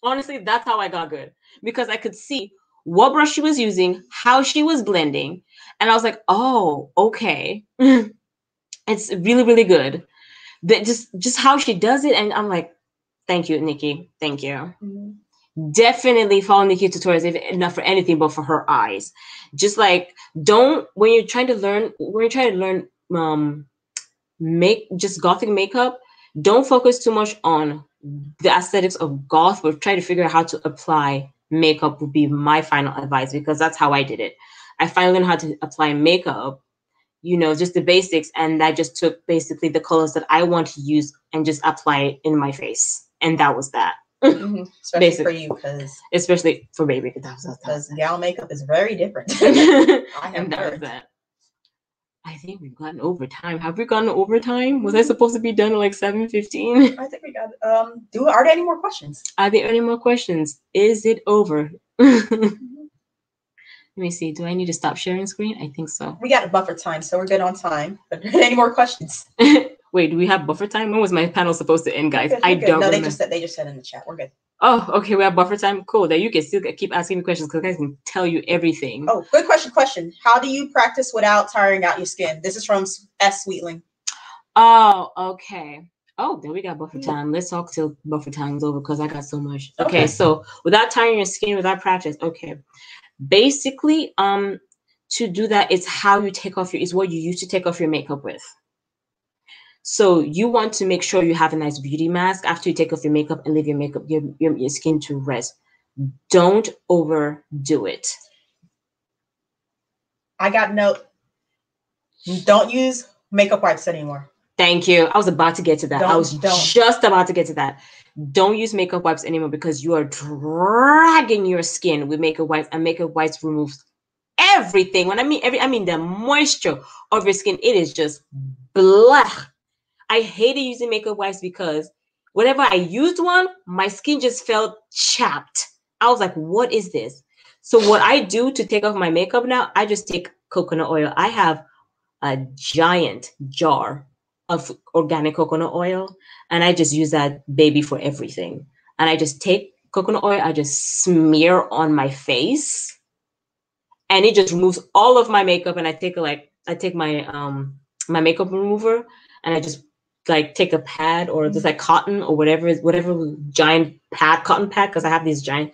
Honestly, that's how I got good, because I could see what brush she was using, how she was blending, and I was like, oh, okay. It's really, really good. That just how she does it, and I'm like, thank you, Nikki. Thank you. Definitely follow Nikki Tutorials, if not for anything but for her eyes. Just like, when you're trying to learn make just gothic makeup, don't focus too much on the aesthetics of goth, but try to figure out how to apply makeup would be my final advice, because that's how I did it. I finally learned how to apply makeup, just the basics, and I just took basically the colors that I want to use and just apply it in my face, and that was that. Especially for you, especially for baby, because gal makeup is very different. I have heard that. I think we've gotten overtime. Have we gotten overtime? Was I supposed to be done at like 7:15? I think we got. Are there any more questions? Are there any more questions? Is it over? Let me see. Do I need to stop sharing screen? I think so. We got a buffer time, so we're good on time. But are there any more questions? Wait, do we have buffer time? When was my panel supposed to end, guys? I don't know. They just said in the chat. We're good. Oh, okay. We have buffer time. Cool. Then you can still keep asking me questions because I can tell you everything. Oh, good question. How do you practice without tiring out your skin? This is from S. Sweetling. Oh, okay. Oh, then we got buffer time. Let's talk till buffer time is over because I got so much. Okay, so without tiring your skin, without practice. Okay. Basically, to do that, it's how you take off it's what you used to take off your makeup with. So you want to make sure you have a nice beauty mask after you take off your makeup and leave your skin to rest. Don't overdo it. I got note. Don't use makeup wipes anymore. Thank you. I was about to get to that. I was just about to get to that. Don't use makeup wipes anymore because you are dragging your skin with makeup wipes, and makeup wipes removes everything. When I mean the moisture of your skin. It is just blah. I hated using makeup wipes because whenever I used one, my skin just felt chapped. I was like, what is this? So what I do to take off my makeup now, I just take coconut oil. I have a giant jar of organic coconut oil, and I just use that baby for everything. And I just take coconut oil, I just smear on my face, and it just removes all of my makeup. And I take my my makeup remover, and I just like take a pad or just like cotton or whatever giant pad, cotton pad, because I have these giant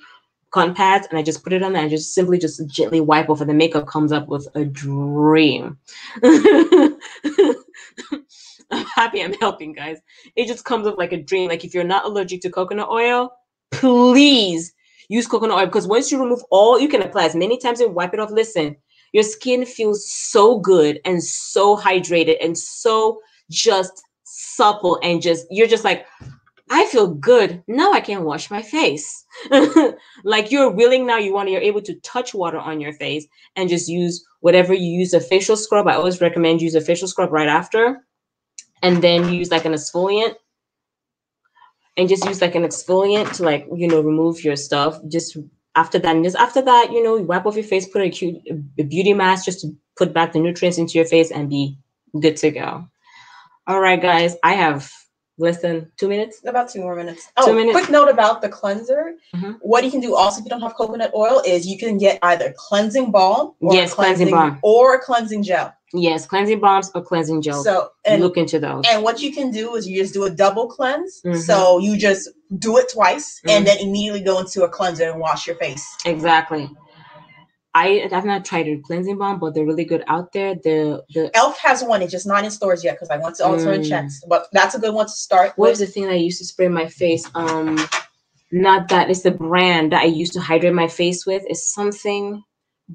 cotton pads, and I just put it on there and just simply just gently wipe off, and the makeup comes up with a dream. I'm happy I'm helping, guys. It just comes up like a dream. Like if you're not allergic to coconut oil, please use coconut oil, because once you remove all, you can apply as many times and wipe it off. Listen, your skin feels so good and so hydrated and so just supple, and just you're just like, I feel good. Now I can wash my face. Like you're willing now, you're able to touch water on your face and just use whatever you use. A facial scrub, I always recommend use a facial scrub right after. And then you use like an exfoliant. And just use like an exfoliant to like, remove your stuff. Just after that, you wipe off your face, put a beauty mask just to put back the nutrients into your face and be good to go. All right, guys, I have less than 2 minutes. About 2 more minutes. Oh, 2 minutes. Quick note about the cleanser. Mm-hmm. What you can do also if you don't have coconut oil is you can get either cleansing balm or cleansing balm or cleansing gel. Yes, cleansing balms or cleansing gels. So look into those. And what you can do is you just do a double cleanse. Mm-hmm. So you just do it twice, mm-hmm. and then immediately go into a cleanser and wash your face. Exactly. I've not tried a cleansing balm, but they're really good out there. The Elf has one. It's just not in stores yet because I went to alternate checks. But that's a good one to start. What was the thing I used to spray my face? Not that. It's the brand that I used to hydrate my face with. It's something.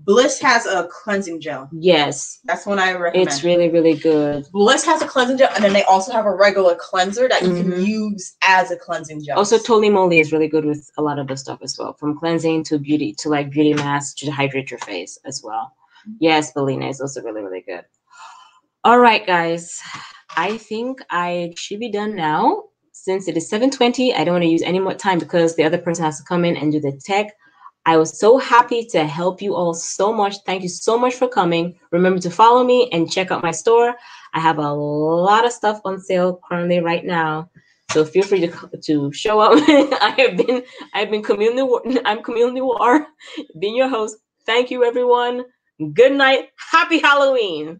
Bliss has a cleansing gel. Yes. That's one I recommend. It's really, really good. Bliss has a cleansing gel, and then they also have a regular cleanser that you can use as a cleansing gel. Also, Toli Moly is really good with a lot of the stuff as well, from cleansing to beauty to like beauty masks to hydrate your face as well. Yes, Belina is also really, really good. All right, guys. I think I should be done now. Since it is 7:20, I don't want to use any more time because the other person has to come in and do the tech. I was so happy to help you all so much. Thank you so much for coming. Remember to follow me and check out my store. I have a lot of stuff on sale currently right now. So feel free to show up. I've been Camille Noir, been your host. Thank you, everyone. Good night. Happy Halloween.